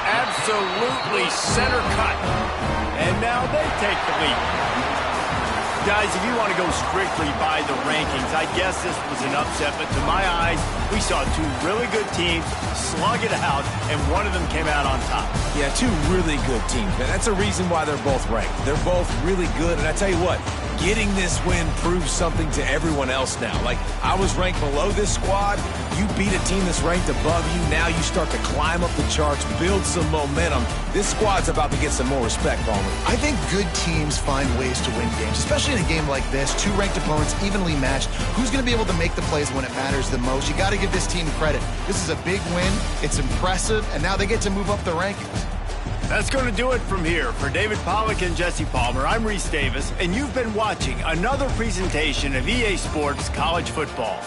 Absolutely center cut. And now they take the lead. Guys, if you want to go strictly by the rankings, I guess this was an upset, but to my eyes, we saw two really good teams slug it out, and one of them came out on top. Yeah, two really good teams, man. That's a reason why they're both ranked. They're both really good, and I tell you what, getting this win proves something to everyone else now. Like, I was ranked below this squad. You beat a team that's ranked above you. Now you start to climb up the charts, build some momentum. This squad's about to get some more respect, Palmer. I think good teams find ways to win games, especially in a game like this. Two ranked opponents, evenly matched. Who's going to be able to make the plays when it matters the most? You got to give this team credit. This is a big win. It's impressive, and now they get to move up the rankings. That's going to do it from here. For David Pollack and Jesse Palmer, I'm Reese Davis, and you've been watching another presentation of EA Sports College Football.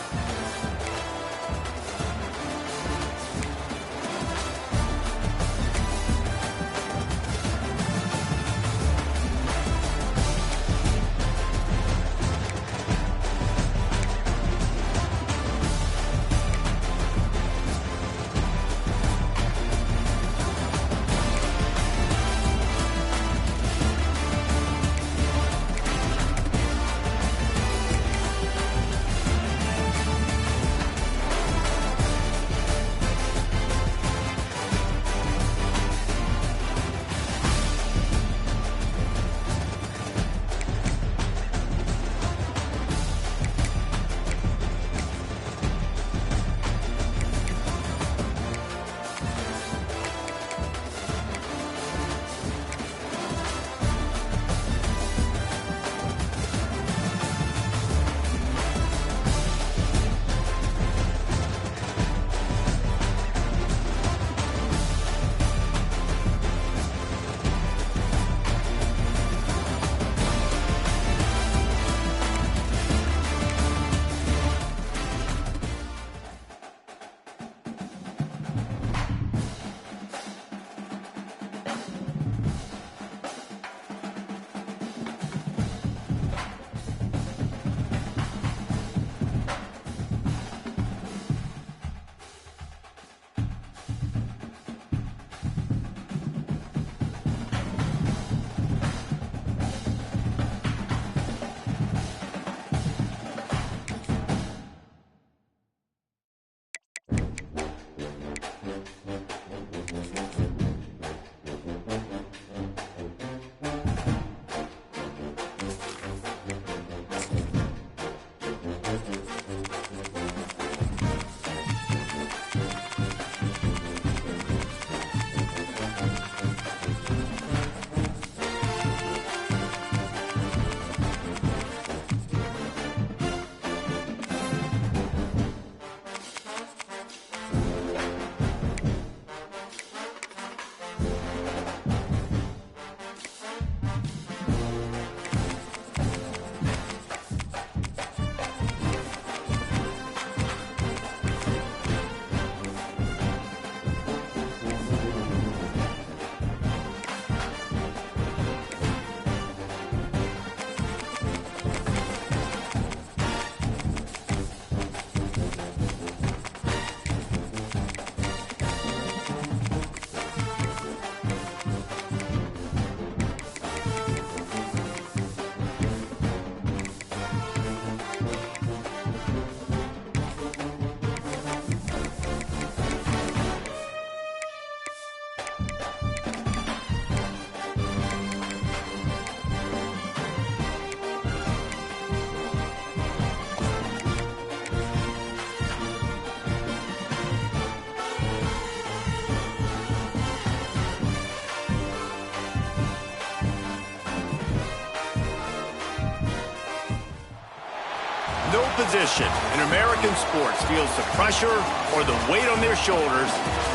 No position in American sports feels the pressure or the weight on their shoulders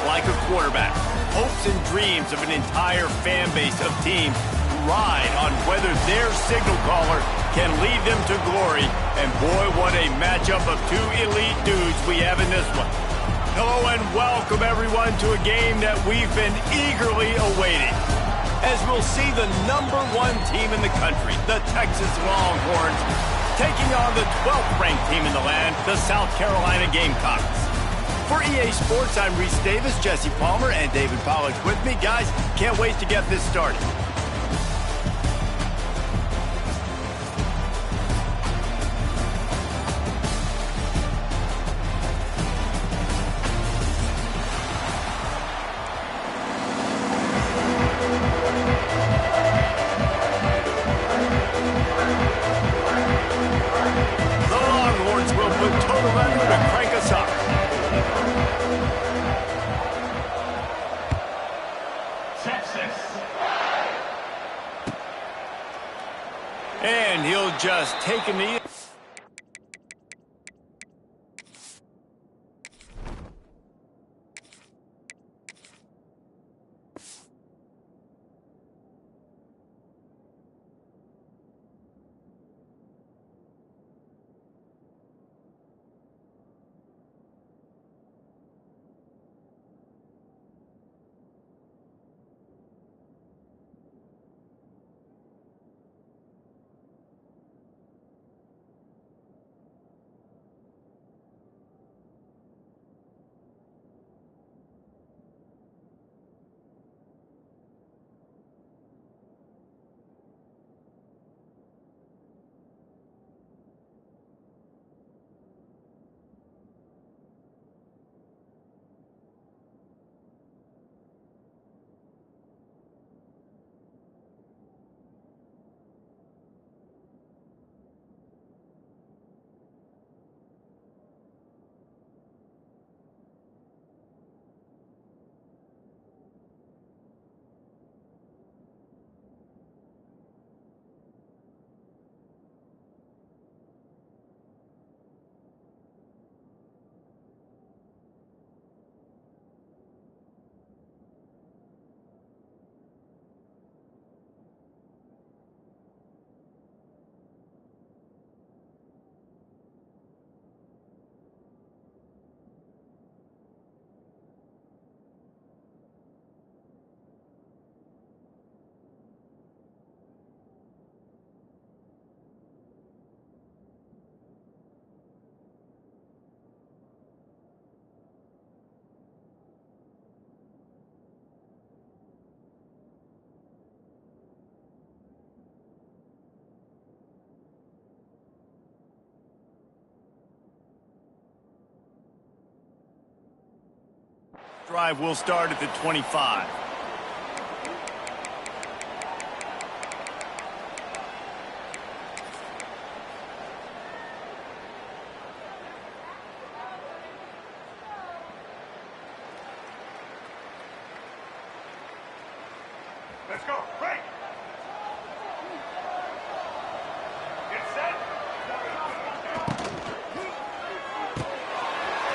like a quarterback. Hopes and dreams of an entire fan base of teams ride on whether their signal caller can lead them to glory. And boy, what a matchup of two elite dudes we have in this one. Hello and welcome everyone to a game that we've been eagerly awaiting, as we'll see the #1 team in the country, the Texas Longhorns, taking on the 12th ranked team in the land, the South Carolina Gamecocks. For EA Sports, I'm Reese Davis, Jesse Palmer, and David Pollack with me. Guys, can't wait to get this started. And he'll just take a knee. Drive will start at the 25. Let's go. Break. Get set.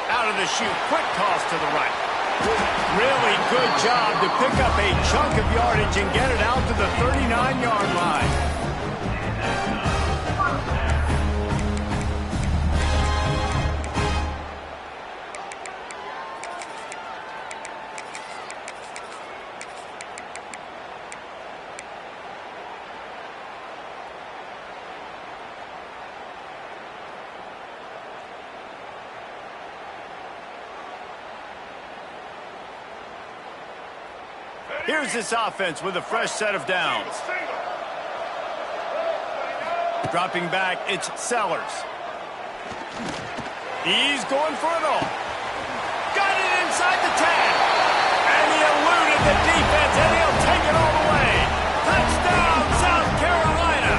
Out of the chute, quick toss to the right. Really good job to pick up a chunk of yardage and get it out to the 39-yard line. Here's this offense with a fresh set of downs. Dropping back, it's Sellers. He's going for it all. Got it inside the 10. And he eluded the defense, and he'll take it all the way. Touchdown, South Carolina.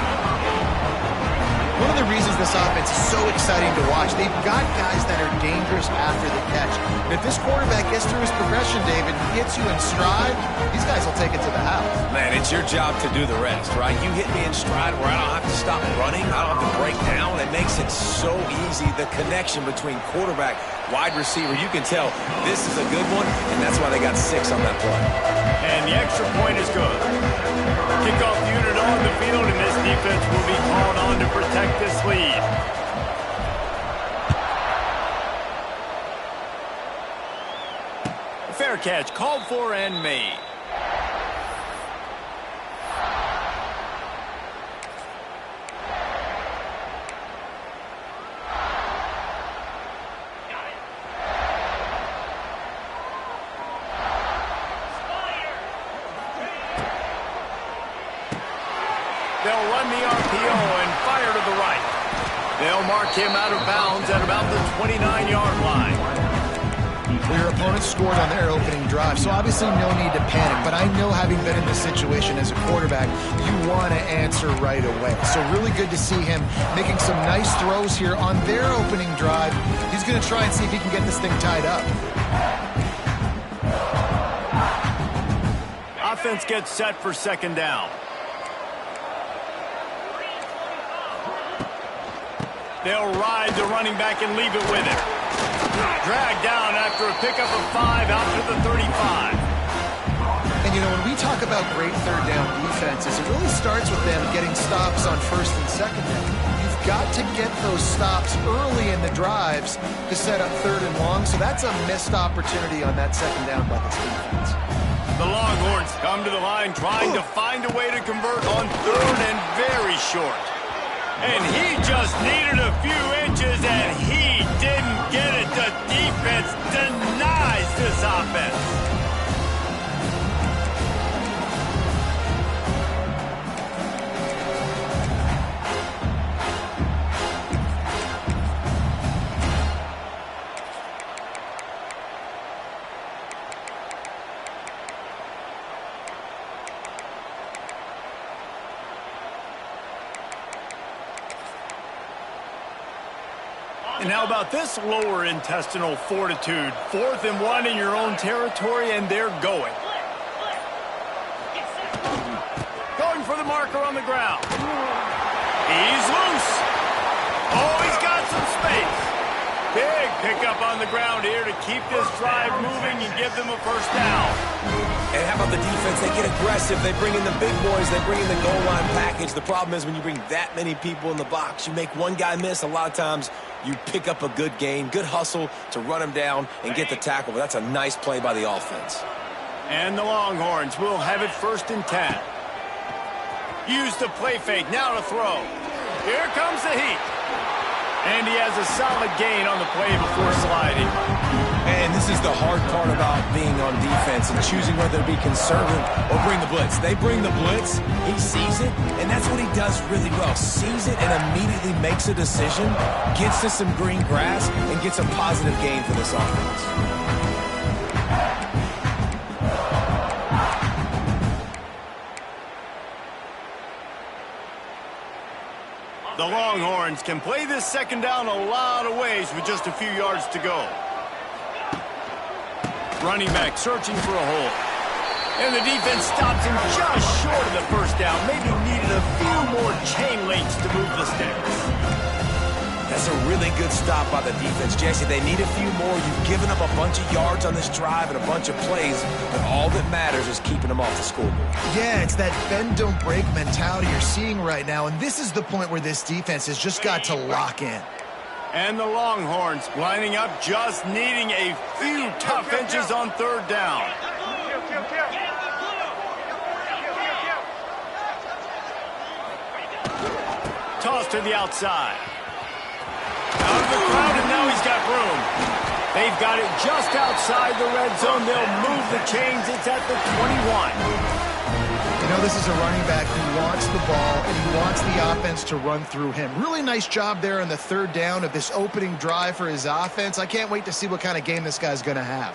One of the reasons this offense is so exciting to watch, they've got guys that are dangerous after the catch. And if this quarterback gets through his progression, David, he hits you in stride, these guys will take it to the house. Man, it's your job to do the rest, right? You hit me in stride where I don't have to stop running. I don't have to break down. It makes it so easy, the connection between quarterback, wide receiver. You can tell this is a good one, and that's why they got 6 on that play. And the extra point is good. Kickoff unit on the field, and this defense will be called on to protect this lead. Fair catch, called for and made. They'll run the RPO and fire to the right. They'll mark him out of bounds at about the 29-yard line. Well, your opponent scored on their opening drive, so obviously no need to panic. But I know, having been in this situation as a quarterback, you want to answer right away. So really good to see him making some nice throws here on their opening drive. He's going to try and see if he can get this thing tied up. defense gets set for second down. They'll ride the running back and leave it with him. Dragged down after a pickup of 5 out to the 35. And, you know, when we talk about great third down defenses, it really starts with them getting stops on first and second down. You've got to get those stops early in the drives to set up third and long, so that's a missed opportunity on that second down by this defense. The Longhorns come to the line trying to find a way to convert on third and very short. And he just needed a few inches, and he didn't get it. The defense denies this offense. And how about this lower intestinal fortitude? 4th and 1 in your own territory, and they're going. Going for the marker on the ground. He's loose. Oh, he's got some space. Big pickup on the ground here to keep this drive moving and give them a first down. And how about the defense? They get aggressive. They bring in the big boys. They bring in the goal line package. The problem is when you bring that many people in the box, you make one guy miss. A lot of times you pick up a good gain, good hustle to run him down and get the tackle. But that's a nice play by the offense. And the Longhorns will have it 1st and 10. Use the play fake. Now to throw. Here comes the heat. And he has a solid gain on the play before sliding. And this is the hard part about being on defense and choosing whether to be conservative or bring the blitz. They bring the blitz, he sees it, and that's what he does really well. Sees it and immediately makes a decision, gets to some green grass, and gets a positive gain for this offense. The Longhorns can play this second down a lot of ways with just a few yards to go. Running back searching for a hole. And the defense stops him just short of the first down. Maybe needed a few more chain links to move the sticks. That's a really good stop by the defense, Jesse. They need a few more. You've given up a bunch of yards on this drive and a bunch of plays, but all that matters is keeping them off the scoreboard. Yeah, it's that bend, don't break mentality you're seeing right now, and this is the point where this defense has just got to lock in. And the Longhorns lining up, just needing a few tough inches on third down. Toss to the outside. Out of the crowd, and now he's got room. They've got it just outside the red zone. They'll move the chains. It's at the 21. You know, this is a running back who wants the ball, and he wants the offense to run through him. Really nice job there on the third down of this opening drive for his offense. I can't wait to see what kind of game this guy's going to have.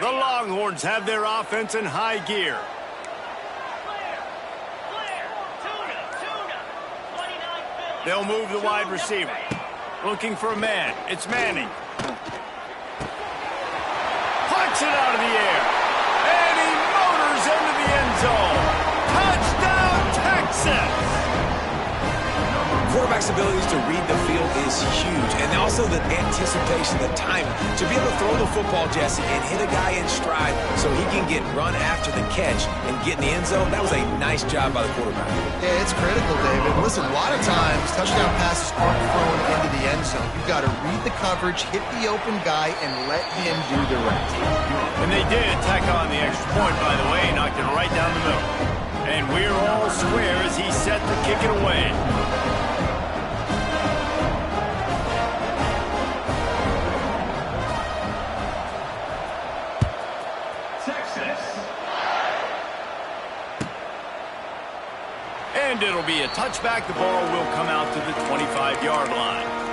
The Longhorns have their offense in high gear. They'll move the wide receiver. Looking for a man. It's Manning. Punch it out of the air. And he motors into the end zone. Touchdown, Texas! Quarterback's abilities to read the field is huge, and also the anticipation, the timing. To be able to throw the football, Jesse, and hit a guy in stride so he can get run after the catch and get in the end zone, that was a nice job by the quarterback. Yeah, it's critical, David. Listen, a lot of times touchdown passes aren't thrown into the end zone. You've got to read the coverage, hit the open guy, and let him do the rest. And they did tack on the extra point, by the way, knocked it right down the middle. And we're all square as he set to kick it away. And it'll be a touchback. The ball will come out to the 25-yard line.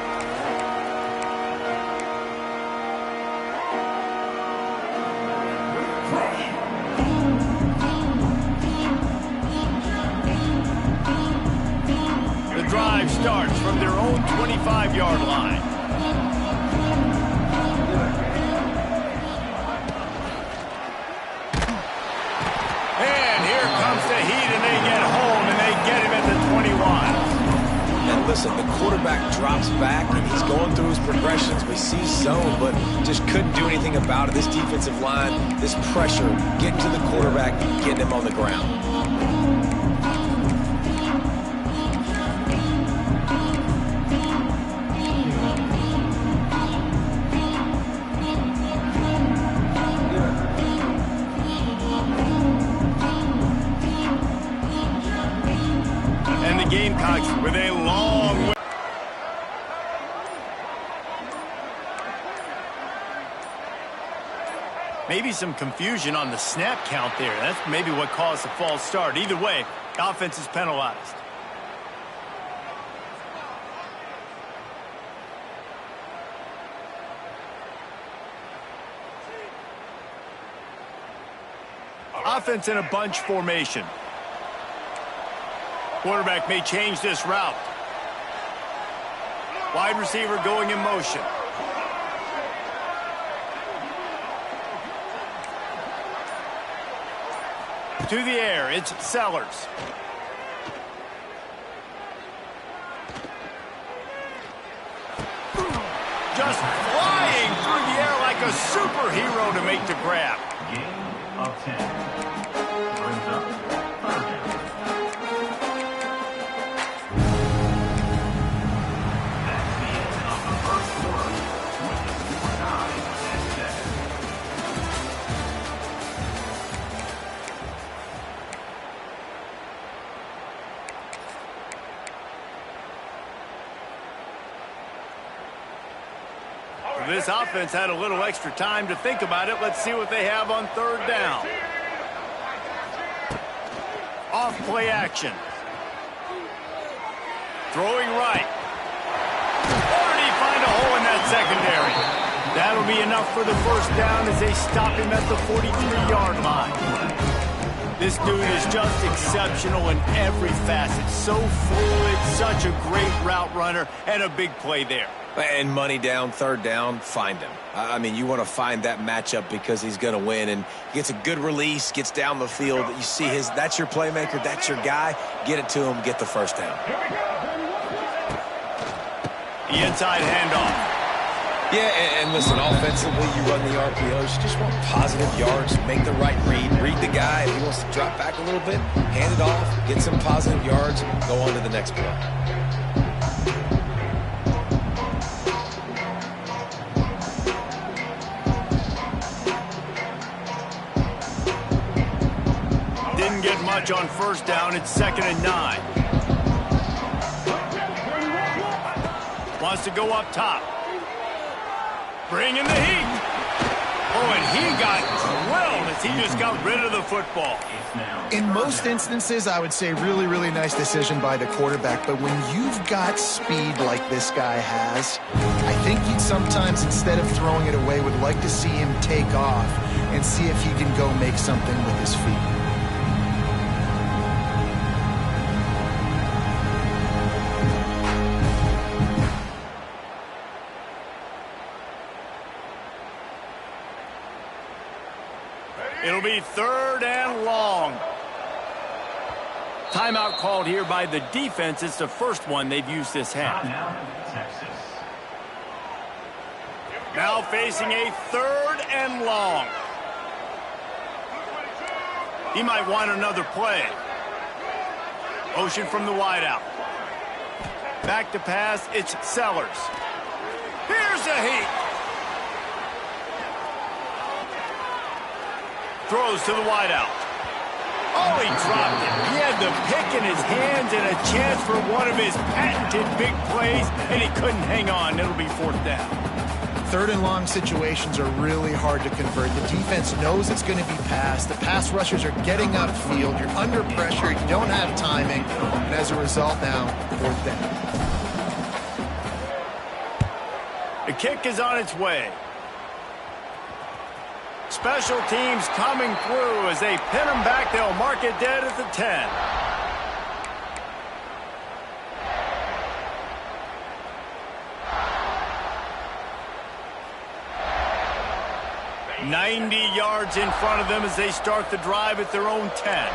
starts from their own 25-yard line. And here comes the heat, and they get home, and they get him at the 21. And listen, the quarterback drops back, and he's going through his progressions. We see zone, but just couldn't do anything about it. This defensive line, this pressure, getting to the quarterback, getting him on the ground. Gamecocks with a long way. Maybe some confusion on the snap count there. That's maybe what caused the false start. Either way, offense is penalized. Offense in a bunch formation. Quarterback may change this route. Wide receiver going in motion. To the air, it's Sellers. Just flying through the air like a superhero to make the grab. Gain of 10. Brings up third down. That's the end of the first quarter. 24-9. This offense had a little extra time to think about it. Let's see what they have on third down. Off play action. Throwing right. Or did he find a hole in that secondary? That'll be enough for the first down as they stop him at the 43-yard line. This dude is just exceptional in every facet. So fluid, such a great route runner, and a big play there. And money down, third down, find him. I mean, you want to find that matchup because he's going to win. And gets a good release, gets down the field. You see that's your playmaker, that's your guy. Get it to him, get the first down. The inside handoff. Yeah, and listen, offensively, you run the RPOs. You just want positive yards, make the right read the guy. If he wants to drop back a little bit, hand it off, get some positive yards, go on to the next play. Didn't get much on first down. It's 2nd and 9. Wants to go up top. Bring in the heat. Oh, and he got drilled as he just got rid of the football. In most instances, I would say really, really nice decision by the quarterback. But when you've got speed like this guy has, I think you'd sometimes, instead of throwing it away, would like to see him take off and see if he can go make something with his feet. It'll be 3rd and long. Timeout called here by the defense. It's the first one they've used this half. Texas. Now facing a 3rd and long. He might want another play. Motion from the wideout. Back to pass. It's Sellers. Here's the heat. Throws to the wideout. Oh, he dropped it. He had the pick in his hands and a chance for one of his patented big plays, and he couldn't hang on. It'll be 4th down. 3rd and long situations are really hard to convert. The defense knows it's going to be passed. The pass rushers are getting upfield. You're under pressure. You don't have timing. And as a result now, 4th down. The kick is on its way. Special teams coming through as they pin them back. They'll mark it dead at the 10. 90 yards in front of them as they start the drive at their own 10.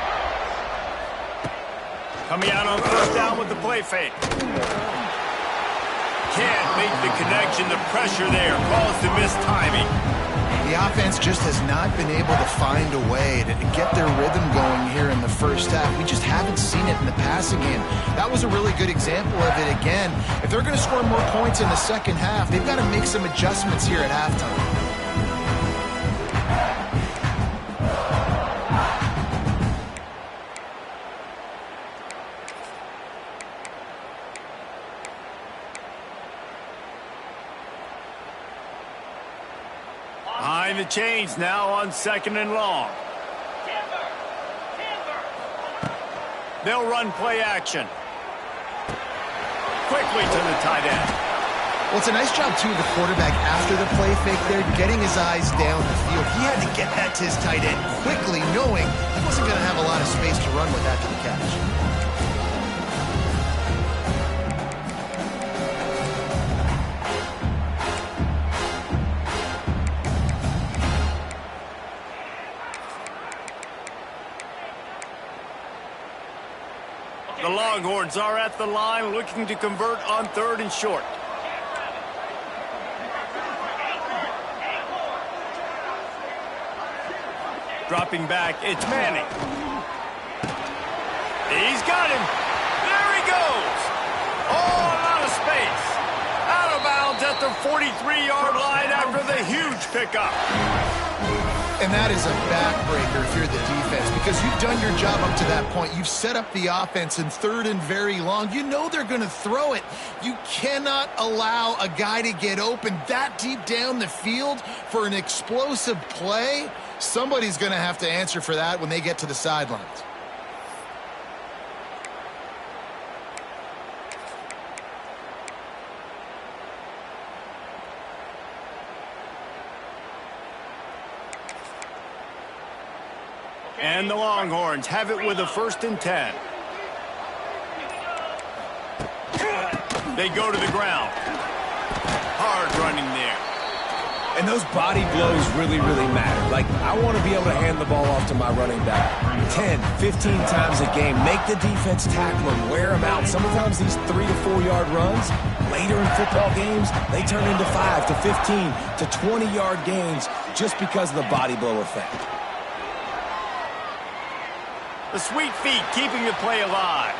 Coming out on first down with the play fake. Can't make the connection. The pressure there caused the missed timing. The offense just has not been able to find a way to get their rhythm going here in the first half. We just haven't seen it in the passing game. That was a really good example of it again. If they're going to score more points in the second half, they've got to make some adjustments here at halftime. Behind the chains now on 2nd and long. They'll run play action. Quickly to the tight end. Well, it's a nice job, too, of the quarterback after the play fake there, getting his eyes down the field. He had to get that to his tight end quickly, knowing he wasn't going to have a lot of space to run with after the catch. The Longhorns are at the line looking to convert on 3rd and short. Dropping back, it's Manning. He's got him. There he goes. Oh, a lot of space. Out of bounds at the 43-yard line after the huge pickup. And that is a backbreaker if you're the defense, because you've done your job up to that point. You've set up the offense in 3rd and very long. You know they're going to throw it. You cannot allow a guy to get open that deep down the field for an explosive play. Somebody's going to have to answer for that when they get to the sidelines. And the Longhorns have it with a 1st and 10. They go to the ground. Hard running there. And those body blows really, really matter. Like, I want to be able to hand the ball off to my running back 10, 15 times a game. Make the defense tackle him, wear him out. Sometimes these 3 to 4 yard runs, later in football games, they turn into 5 to 15 to 20 yard gains just because of the body blow effect. The sweet feet keeping the play alive.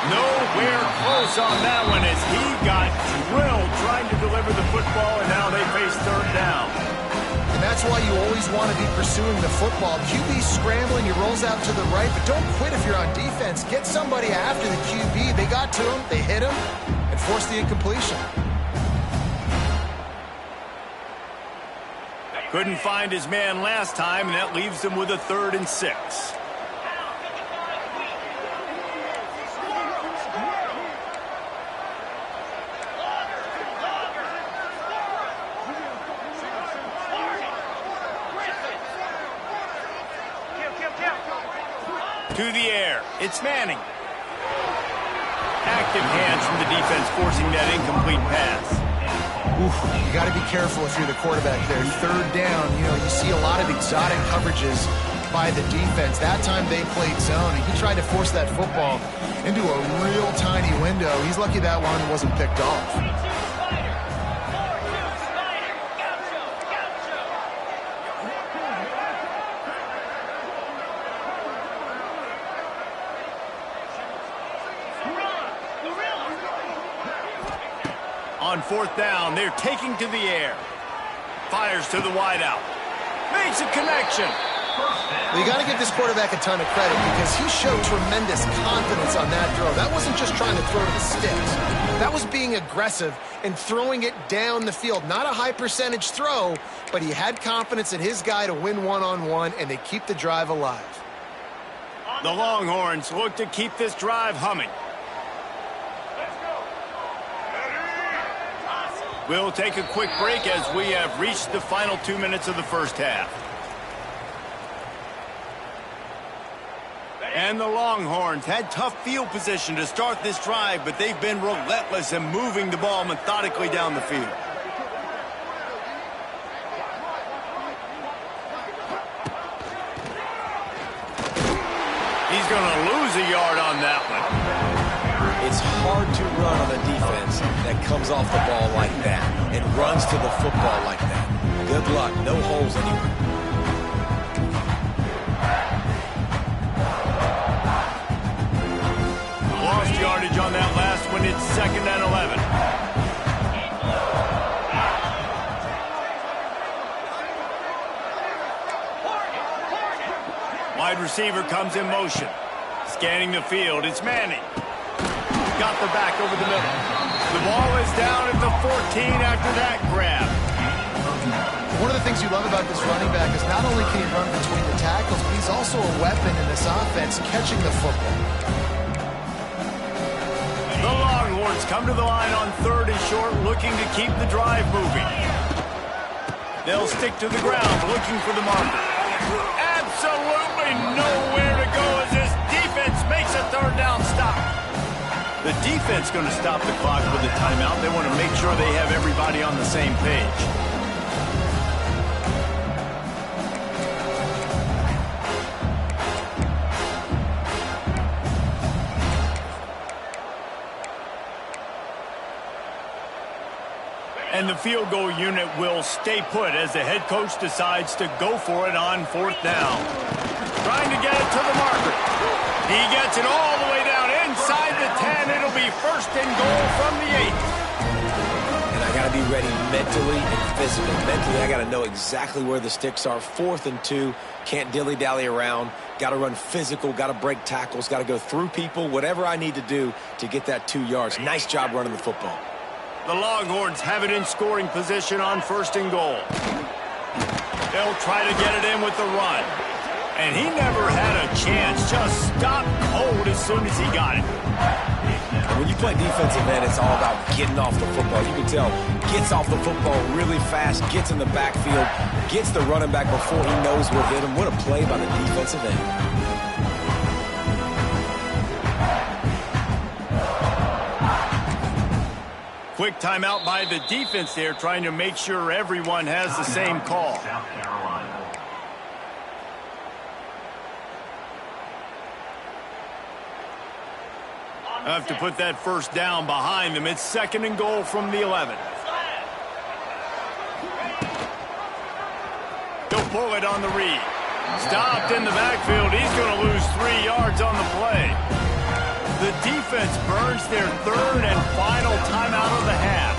Nowhere close on that one as he got drilled trying to deliver the football, and now they face 3rd down. And that's why you always want to be pursuing the football. QB scrambling, he rolls out to the right, but don't quit if you're on defense. Get somebody after the QB. They got to him, they hit him, and forced the incompletion. Couldn't find his man last time, and that leaves him with a 3rd and 6. To the air, it's Manning. Active hands from the defense forcing that incomplete pass. Oof, you got to be careful if you're the quarterback there. 3rd down, you see a lot of exotic coverages by the defense. That time they played zone, and he tried to force that football into a real tiny window. He's lucky that one wasn't picked off. On 4th down, they're taking to the air. Fires to the wideout. Makes a connection. Well, you got to give this quarterback a ton of credit because he showed tremendous confidence on that throw. That wasn't just trying to throw to the sticks. That was being aggressive and throwing it down the field. Not a high percentage throw, but he had confidence in his guy to win one-on-one, and they keep the drive alive. The Longhorns look to keep this drive humming. We'll take a quick break as we have reached the final 2 minutes of the first half. And the Longhorns had tough field position to start this drive, but they've been relentless in moving the ball methodically down the field. going to lose a yard on that one. It's hard to run on a defense that comes off the ball like that and runs to the football like that. Good luck. No holes anywhere. Lost yardage on that last one. It's 2nd and 11. Wide receiver comes in motion. Scanning the field. It's Manning. Got the back over the middle. The ball is down at the 14 after that grab. One of the things you love about this running back is not only can he run between the tackles, but he's also a weapon in this offense catching the football. The Longhorns come to the line on 3rd and short, looking to keep the drive moving. They'll stick to the ground, looking for the marker. Absolutely nowhere to go as this defense makes a 3rd down stop. The defense going to stop the clock with a timeout. They want to make sure they have everybody on the same page. And the field goal unit will stay put as the head coach decides to go for it on 4th down. Trying to get it to the marker. He gets it all the way down inside the 10. It'll be 1st and goal from the 8. And I got to be ready mentally and physically. Mentally, I got to know exactly where the sticks are. 4th and 2. Can't dilly-dally around. Got to run physical. Got to break tackles. Got to go through people. Whatever I need to do to get that 2 yards. Nice job running the football. The Longhorns have it in scoring position on 1st and goal. They'll try to get it in with the run. And he never had a chance. Just stopped cold as soon as he got it. And when you play defensive end, it's all about getting off the football. You can tell, gets off the football really fast, gets in the backfield, gets the running back before he knows what hit him. What a play by the defensive end. Quick timeout by the defense there, trying to make sure everyone has the same call. South Carolina. I have to put that 1st down behind them. It's 2nd and goal from the 11. He'll pull it on the read. Stopped in the backfield. He's going to lose 3 yards on the play. The defense burns their 3rd and final timeout of the half.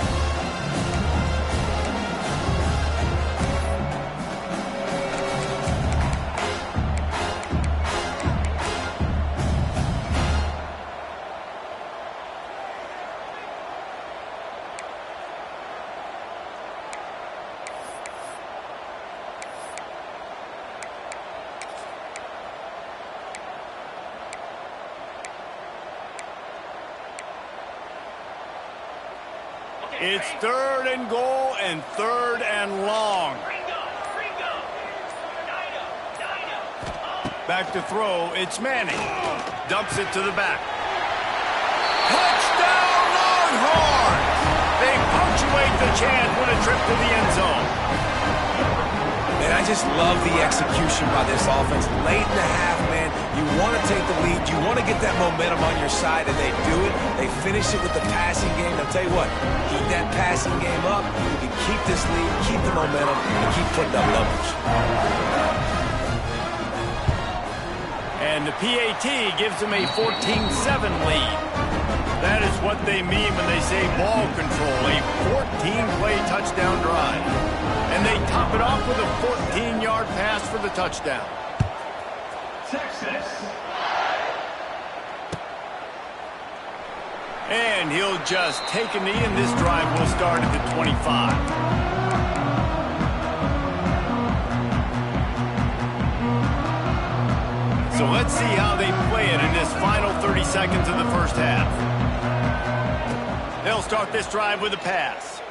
It's 3rd and goal and 3rd and long. Back to throw. It's Manning. Dumps it to the back. Touchdown Longhorns! They punctuate the chant with a trip to the end zone. And I just love the execution by this offense. Late in the half, man, you want to take the lead. You want to get that momentum on your side, and they do it. They finish it with the passing game. I'll tell you what, keep that passing game up. You can keep this lead, keep the momentum, and keep putting up numbers. And the PAT gives them a 14-7 lead. That is what they mean when they say ball control, a 14-play touchdown drive. And they top it off with a 14-yard pass for the touchdown. Texas. And he'll just take a knee, and this drive will start at the 25. So let's see how they play it in this final 30 seconds of the first half. They'll start this drive with a pass.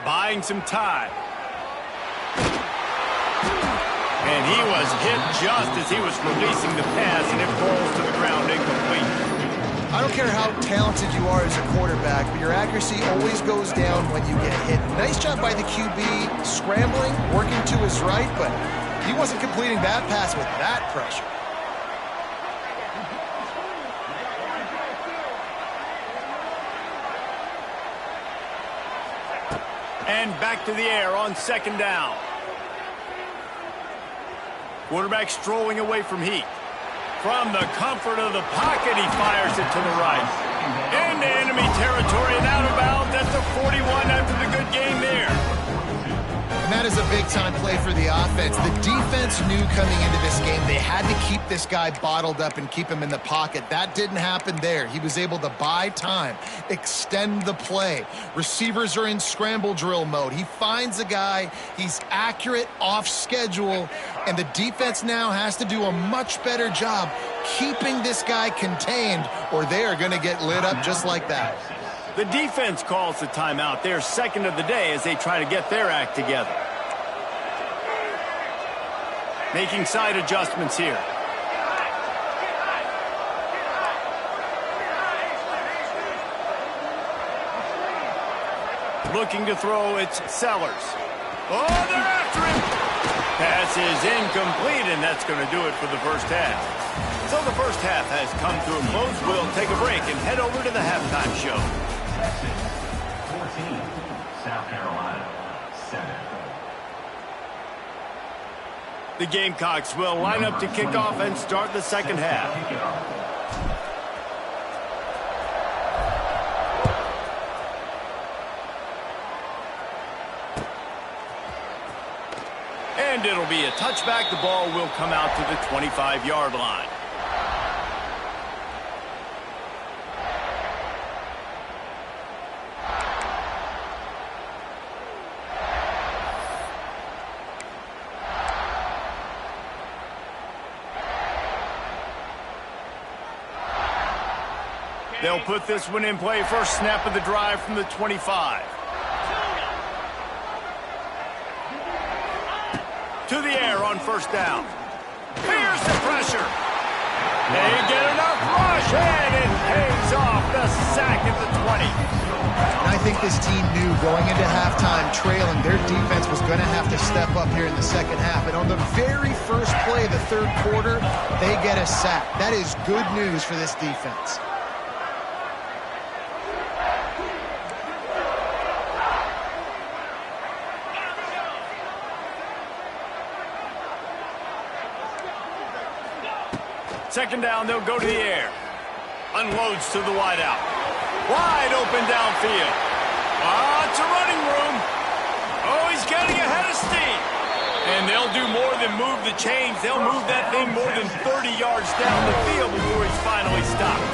Buying some time. And he was hit just as he was releasing the pass, and it falls to the ground incomplete. I don't care how talented you are as a quarterback, but your accuracy always goes down when you get hit. Nice job by the QB scrambling, working to his right, but He wasn't completing that pass with that pressure. And back to the air on second down. Quarterback strolling away from Heat. From the comfort of the pocket, he fires it to the right. Into enemy territory and out of bounds at the 41 after the good game there. And that is a big-time play for the offense. The defense knew coming into this game they had to keep this guy bottled up and keep him in the pocket. That didn't happen there. He was able to buy time, extend the play. Receivers are in scramble drill mode. He finds a guy, he's accurate, off schedule, and the defense now has to do a much better job keeping this guy contained, or they are going to get lit up just like that. The defense calls the timeout. They're second of the day as they try to get their act together. Making side adjustments here. Looking to throw, it's Sellers. Oh, they're after him! Pass is incomplete, and that's going to do it for the first half. So the first half has come to a close. We'll take a break and head over to the halftime show. Texas 14, South Carolina 7. The Gamecocks will line up to kick off and start the second half. And it'll be a touchback. The ball will come out to the 25-yard line. They'll put this one in play. First snap of the drive from the 25. To the air on first down. Here's the pressure. They get enough rush, and it pays off. The sack at the 20. And I think this team knew going into halftime trailing, their defense was going to have to step up here in the second half. And on the very first play of the third quarter, they get a sack. That is good news for this defense. Second down, they'll go to the air. Unloads to the wideout. Wide open downfield. It's a running room. Oh, he's getting ahead of steam. And they'll do more than move the chains. They'll move that thing more than 30 yards down the field before he's finally stopped.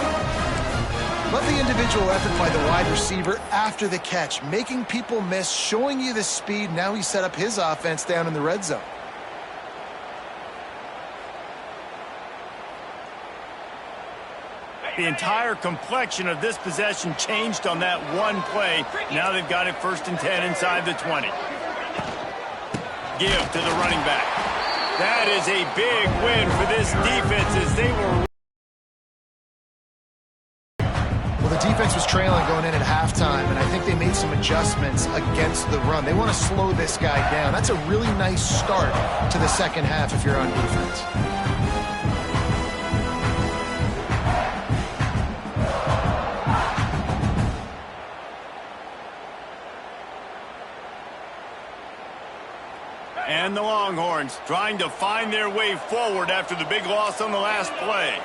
Love the individual effort by the wide receiver after the catch, making people miss, showing you the speed. Now he set up his offense down in the red zone. The entire complexion of this possession changed on that one play. Now they've got it 1st and 10 inside the 20. Give to the running back. That is a big win for this defense as they were. Well, the defense was trailing going in at halftime, and I think they made some adjustments against the run. They want to slow this guy down. That's a really nice start to the second half if you're on defense. And the Longhorns trying to find their way forward after the big loss on the last play.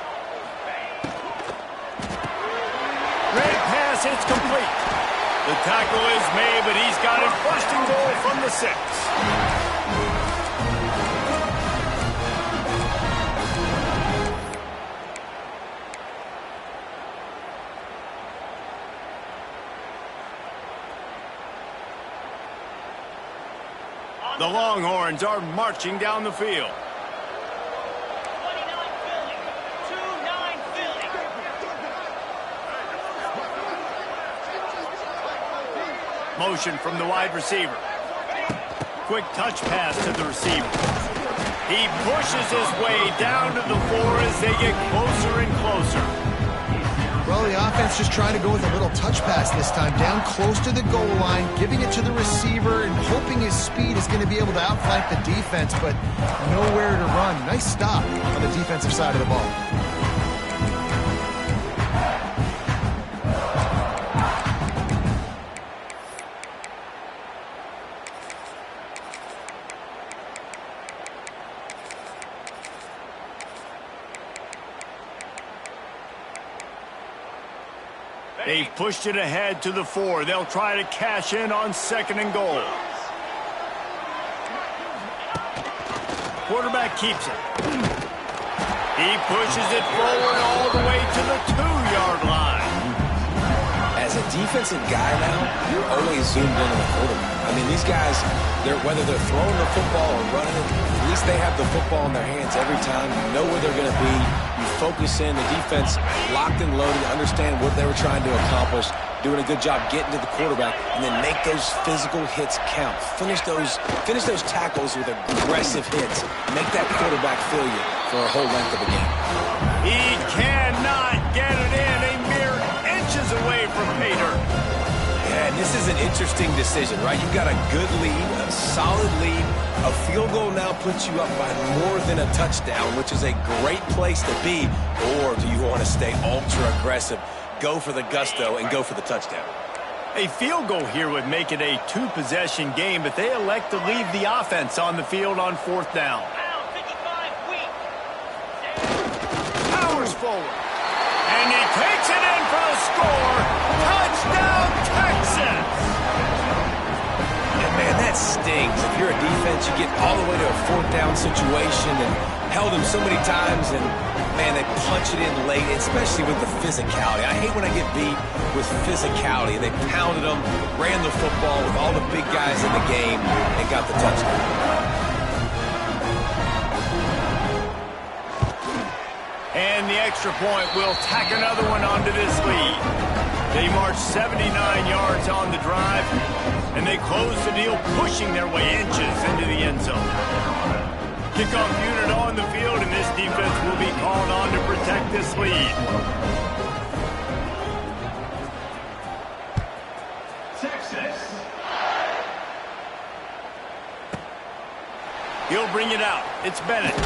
Great pass, it's complete. The tackle is made, but he's got it 1st and goal from the 6. The Longhorns are marching down the field. Motion from the wide receiver. Quick touch pass to the receiver. He pushes his way down to the 4 as they get closer and closer. Well, Well, the offense just trying to go with a little touch pass this time, down close to the goal line, giving it to the receiver and hoping his speed is going to be able to outflank the defense, but nowhere to run. Nice stop on the defensive side of the ball. They've pushed it ahead to the 4. They'll try to cash in on 2nd and goal. Quarterback keeps it. He pushes it forward all the way to the 2-yard line. As a defensive guy now, you're always zoomed in on the quarterback. I mean, these guys, whether they're throwing the football or running it, at least they have the football in their hands every time. You know where they're going to be. You focus in. The defense locked and loaded, understand what they were trying to accomplish, doing a good job getting to the quarterback, and then make those physical hits count. Finish those tackles with aggressive hits. Make that quarterback feel you for a whole length of the game. He cannot get it in. A mere inches away from pay dirt. Yeah, and this is an interesting decision, right? You've got a good lead, a solid lead. A field goal now puts you up by more than a touchdown, which is a great place to be. Or do you want to stay ultra aggressive, go for the gusto, and go for the touchdown? A field goal here would make it a 2-possession game, but they elect to leave the offense on the field on 4th down. Powers forward. And he takes it in for the score. Touchdown, Texas! And man, that stings. If you're a defense, you get all the way to a 4th down situation and held him so many times, and man, they punch it in late, especially with the physicality. I hate when I get beat with physicality. They pounded them, ran the football with all the big guys in the game, and got the touchdown. And the extra point will tack another one onto this lead. They march 79 yards on the drive, and they close the deal, pushing their way inches into the end zone. Kickoff unit on the field, and this defense will be called on to protect this lead. Texas. He'll bring it out. It's Bennett.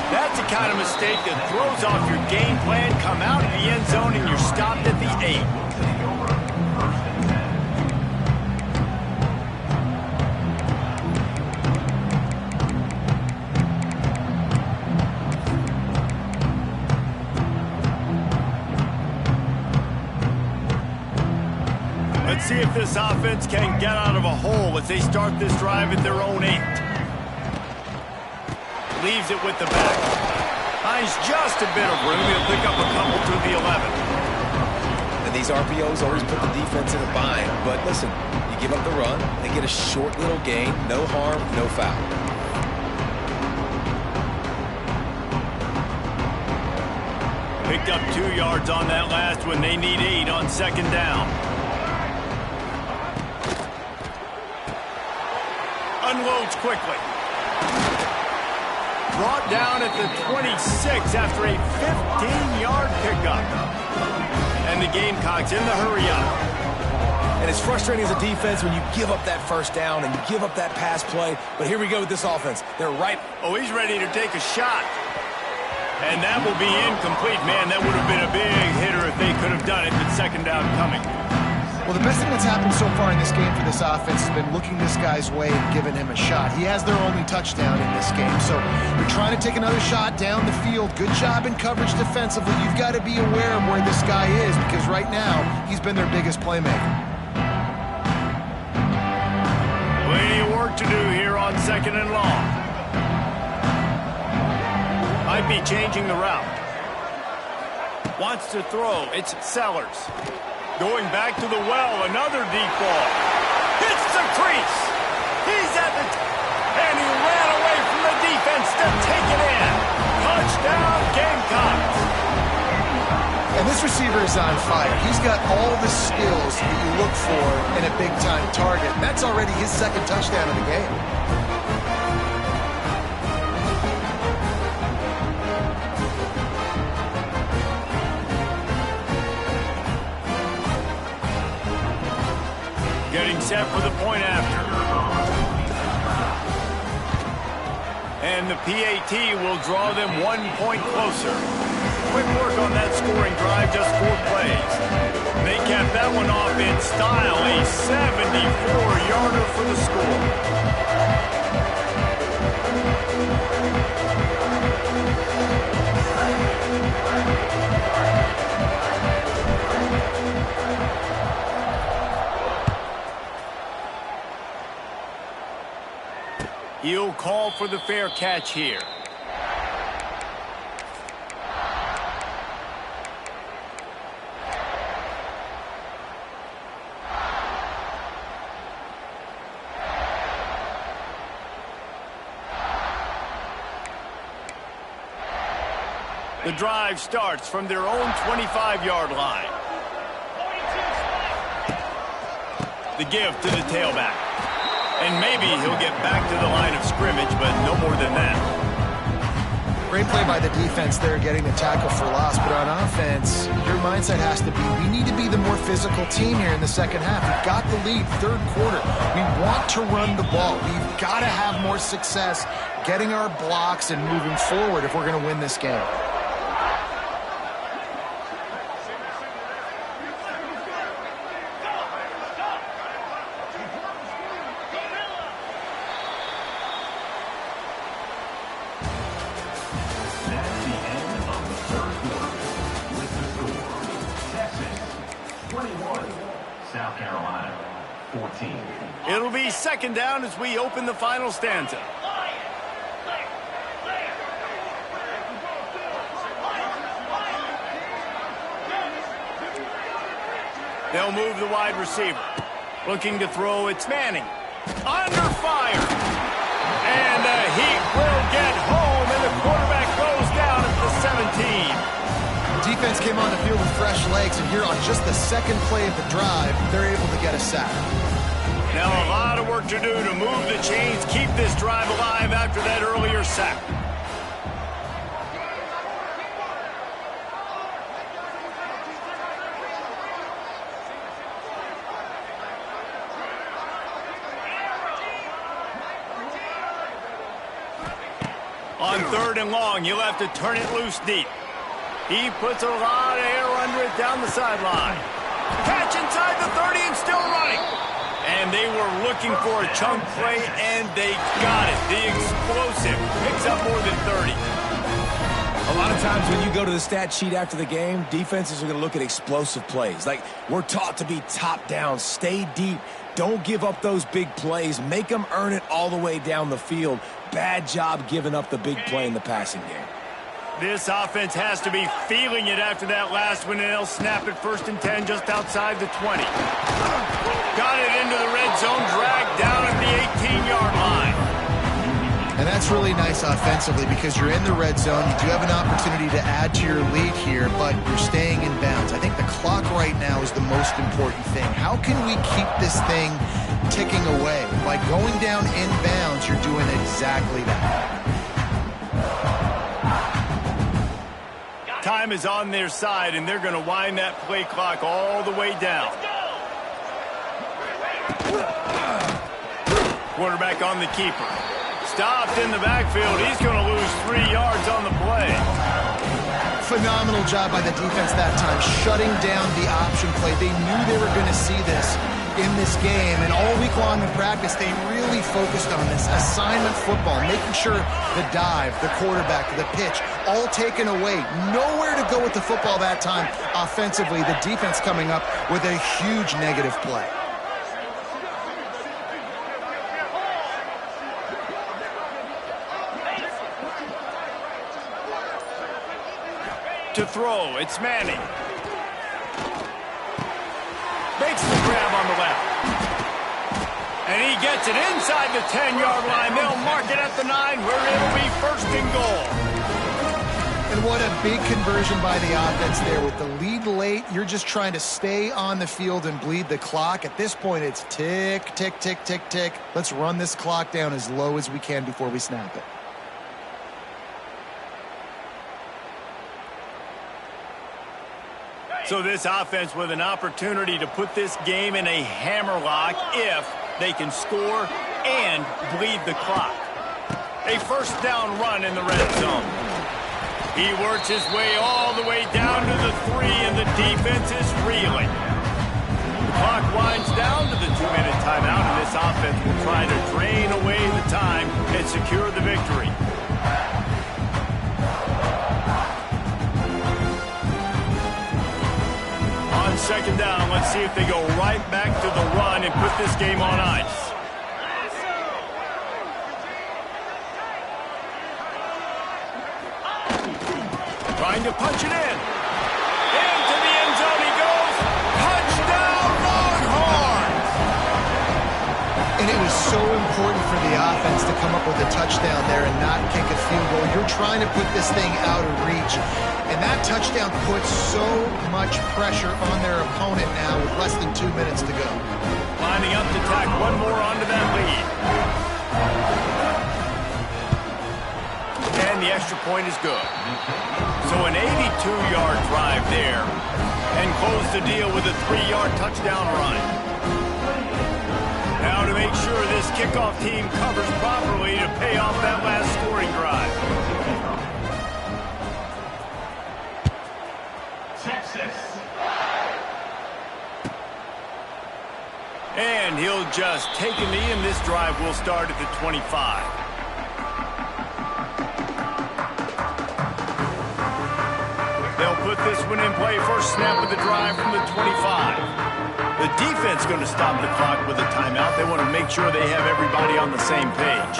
That's the kind of mistake that throws off your game plan. Come out of the end zone, and you're stopped at the 8. Let's see if this offense can get out of a hole as they start this drive at their own 8. Leaves it with the back. Finds just a bit of room. He'll pick up a couple through the 11. And these RPOs always put the defense in a bind. But listen, you give up the run, they get a short little gain. No harm, no foul. Picked up 2 yards on that last one. They need 8 on 2nd down. Unloads quickly. Brought down at the 26 after a 15-yard pickup. And the Gamecocks in the hurry-up. And it's frustrating as a defense when you give up that 1st down and you give up that pass play. But here we go with this offense. They're right. Oh, he's ready to take a shot. And that will be incomplete. Man, that would have been a big hitter if they could have done it, but 2nd down coming. Well, the best thing that's happened so far in this game for this offense has been looking this guy's way and giving him a shot. He has their only touchdown in this game, so they're trying to take another shot down the field. Good job in coverage defensively. You've got to be aware of where this guy is because right now he's been their biggest playmaker. Plenty of work to do here on 2nd and long. Might be changing the route. Wants to throw. It's Sellers. Going back to the well, another deep ball. Hits the crease. He's at the... and he ran away from the defense to take it in. Touchdown, Gamecocks. And this receiver is on fire. He's got all the skills that you look for in a big-time target. And that's already his 2nd touchdown of the game. set for the point after. And the PAT will draw them 1 point closer. Quick work on that scoring drive, just 4 plays. They kept that one off in style, a 74-yarder for the score. He'll call for the fair catch here. The drive starts from their own 25-yard line. The give to the tailback. And maybe he'll get back to the line of scrimmage, but no more than that. Great play by the defense there, getting the tackle for loss. But on offense, your mindset has to be, we need to be the more physical team here in the second half. We've got the lead, third quarter. We want to run the ball. We've got to have more success getting our blocks and moving forward if we're going to win this game. South Carolina, 14. It'll be second down as we open the final stanza. They'll move the wide receiver. Looking to throw, it's Manning. Under fire. And the Heat will get home, and the quarterback goes down at the 17. Defense came on the field with fresh legs, and here on just the second play of the drive, they're able to get a sack. Now a lot of work to do to move the chains, keep this drive alive after that earlier sack. On 3rd and long, you'll have to turn it loose deep. He puts a lot of air under it down the sideline. Catch inside the 30 and still running. And they were looking for a chunk play, and they got it. The explosive picks up more than 30. A lot of times when you go to the stat sheet after the game, defenses are going to look at explosive plays. Like, we're taught to be top down, stay deep, don't give up those big plays, make them earn it all the way down the field. Bad job giving up the big play in the passing game. This offense has to be feeling it after that last one, and they'll snap it 1st and 10 just outside the 20. Got it into the red zone, dragged down at the 18-yard line. And that's really nice offensively because you're in the red zone. You do have an opportunity to add to your lead here, but you're staying in bounds. I think the clock right now is the most important thing. How can we keep this thing ticking away? By going down in bounds, you're doing exactly that. Time is on their side, and they're going to wind that play clock all the way down. Quarterback on the keeper. Stopped in the backfield. He's going to lose 3 yards on the play. Phenomenal job by the defense that time, shutting down the option play. They knew they were going to see this in this game, and all week long in practice, they really focused on this assignment football, making sure the dive, the quarterback, the pitch, all taken away. Nowhere to go with the football that time offensively. The defense coming up with a huge negative play. To throw, it's Manning. Makes the grab on the left. And he gets it inside the 10-yard line. They'll mark it at the 9, where it'll be 1st and goal. And what a big conversion by the offense there. With the lead late, you're just trying to stay on the field and bleed the clock. At this point, it's tick, tick, tick, tick, tick. Let's run this clock down as low as we can before we snap it. So this offense with an opportunity to put this game in a hammerlock if they can score and bleed the clock. A first down run in the red zone. He works his way all the way down to the 3, and the defense is reeling. The clock winds down to the 2-minute timeout, and this offense will try to drain away the time and secure the victory. On second down, let's see if they go right back to the run and put this game on ice. Trying to punch it in. Into the end zone he goes. Touchdown, Longhorns! And it was so important for the offense to come up with a touchdown there and not kick a field goal. You're trying to put this thing out of reach. And that touchdown puts so much pressure on their opponent now with less than 2 minutes to go. Lining up to tack one more onto that lead. And the extra point is good. So an 82-yard drive there, and close the deal with a 3-yard touchdown run. Now to make sure this kickoff team covers properly to pay off that last scoring drive. Texas. And he'll just take a knee, and this drive will start at the 25. Put this one in play. First snap of the drive from the 25. The defense going to stop the clock with a timeout. They want to make sure they have everybody on the same page.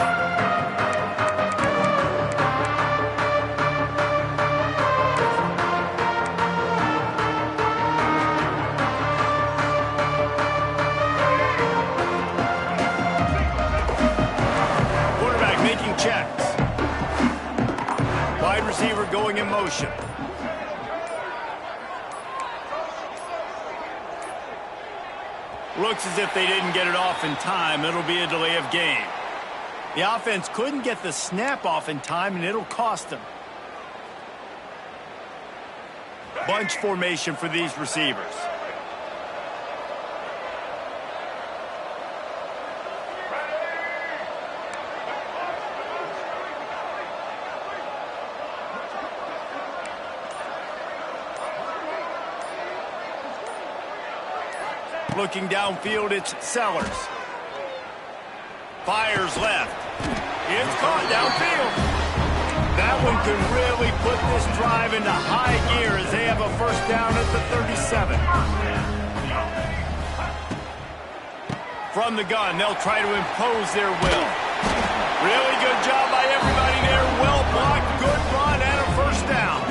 Quarterback making checks. Wide receiver going in motion. Looks as if they didn't get it off in time. It'll be a delay of game. The offense couldn't get the snap off in time, and it'll cost them. Bunch formation for these receivers. Looking downfield, it's Sellers. Fires left. It's caught downfield. That one can really put this drive into high gear as they have a first down at the 37. From the gun, they'll try to impose their will. Really good job by everybody there. Well blocked, good run, and a first down.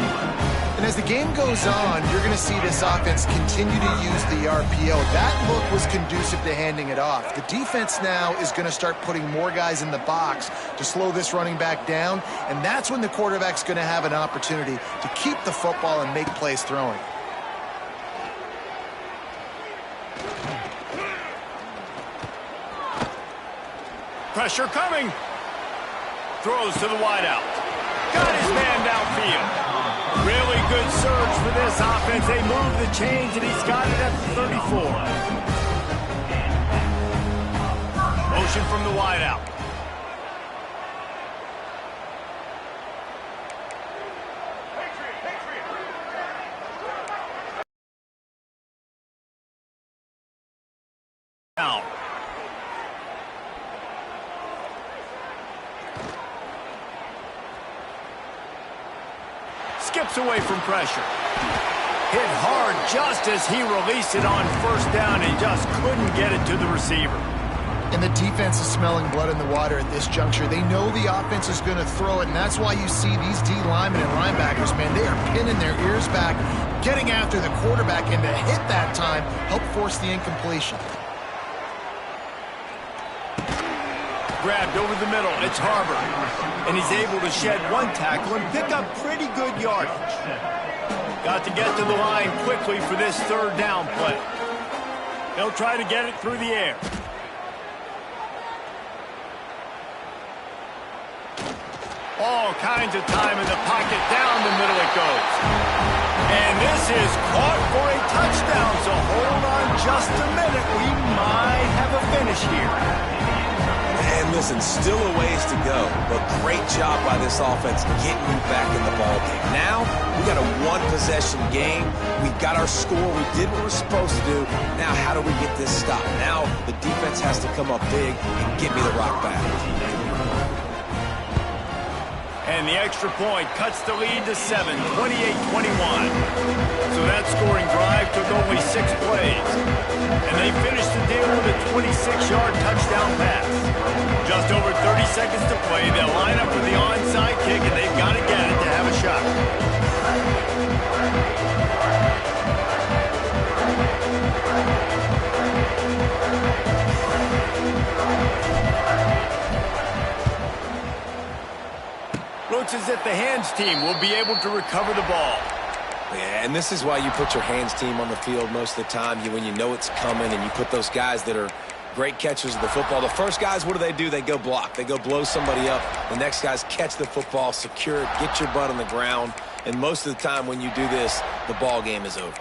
And as the game goes on, you're going to see this offense continue to use the RPO. That look was conducive to handing it off. The defense now is going to start putting more guys in the box to slow this running back down, and that's when the quarterback's going to have an opportunity to keep the football and make plays throwing. Pressure coming. Throws to the wideout. Got his man downfield. Really good surge for this offense. They move the chains, and he's got it at the 34. Motion from the wideout. Down. Skips away from pressure. Hit hard just as he released it on first down and just couldn't get it to the receiver. And the defense is smelling blood in the water at this juncture. They know the offense is going to throw it, and that's why you see these D linemen and linebackers, man, they are pinning their ears back, getting after the quarterback, and to hit that time, help force the incompletion. Grabbed over the middle, it's Harbor. And he's able to shed one tackle and pick up pretty good yardage. Got to get to the line quickly for this third down play. They'll try to get it through the air. All kinds of time in the pocket, down the middle it goes. And this is caught for a touchdown, so hold on just a minute. We might have a finish here. And listen, still a ways to go, but great job by this offense getting you back in the ballgame. Now, we got a one-possession game. We got our score. We did what we're supposed to do. Now, how do we get this stopped? Now, the defense has to come up big and get me the rock back. And the extra point cuts the lead to 7, 28-21. So that scoring drive took only 6 plays. And they finished the deal with a 26-yard touchdown pass. Just over 30 seconds to play. They'll line up for the onside kick, and they've got to get it to have a shot. Looks as if the hands team will be able to recover the ball. Yeah, and this is why you put your hands team on the field most of the time. When you know it's coming and you put those guys that are great catchers of the football. The first guys, what do? They go block. They go blow somebody up. The next guys catch the football, secure it, get your butt on the ground. And most of the time when you do this, the ball game is over.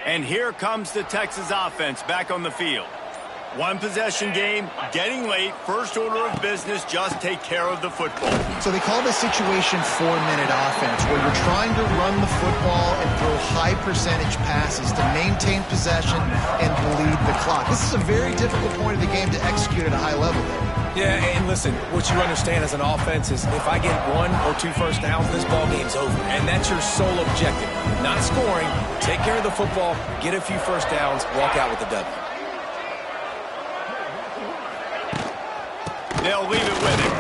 And here comes the Texas offense back on the field. One possession game, getting late, first order of business, just take care of the football. So they call this situation 4-minute offense, where you're trying to run the football and throw high percentage passes to maintain possession and bleed the clock. This is a very difficult point of the game to execute at a high level there. Yeah, and listen, what you understand as an offense is if I get 1 or 2 first downs, this ball game's over. And that's your sole objective. Not scoring, take care of the football, get a few first downs, walk out with the W. They'll leave it with him.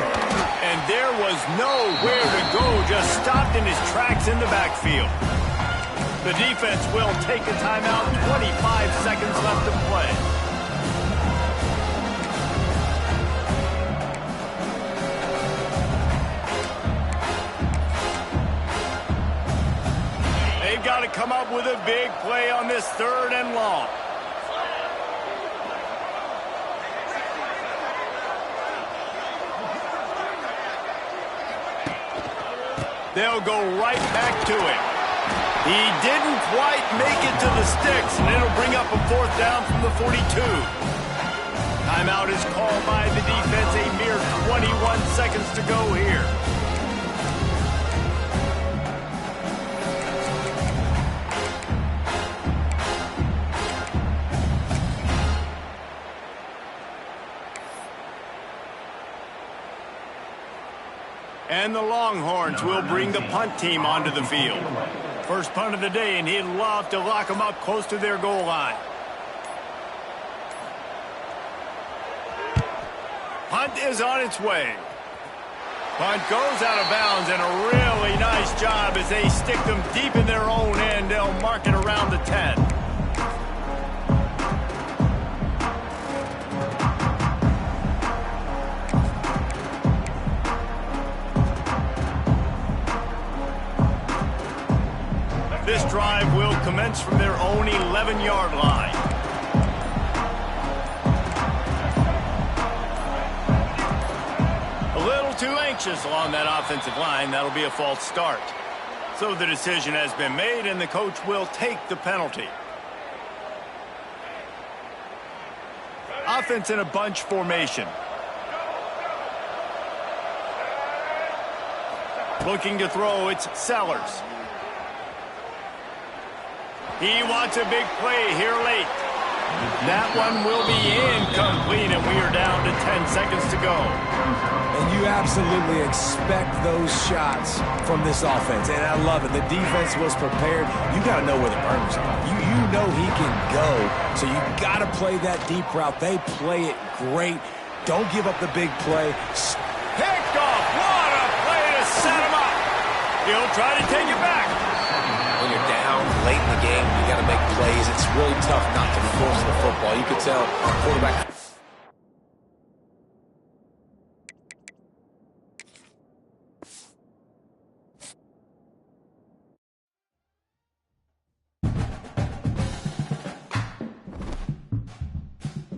And there was nowhere to go, just stopped in his tracks in the backfield. The defense will take a timeout, 25 seconds left to play. They've got to come up with a big play on this 3rd and long. They'll go right back to him. He didn't quite make it to the sticks, and it'll bring up a 4th down from the 42. Timeout is called by the defense. A mere 21 seconds to go here. And the Longhorns will bring the punt team onto the field. First punt of the day, and he'd love to lock them up close to their goal line. Punt is on its way. Punt goes out of bounds, and a really nice job as they stick them deep in their own end. They'll mark it around the 10. This drive will commence from their own 11-yard line. A little too anxious along that offensive line. That'll be a false start. So the decision has been made, and the coach will take the penalty. Offense in a bunch formation. Looking to throw, it's Sellers. He wants a big play here late. That one will be incomplete, and we are down to 10 seconds to go. And you absolutely expect those shots from this offense, and I love it. The defense was prepared. You got to know where the burners are. You know he can go, so you got to play that deep route. They play it great. Don't give up the big play. Picked off. What a play to set him up. He'll try to take it back. When you're down late in the game, you got to make plays. It's really tough not to force the football. You could tell the quarterback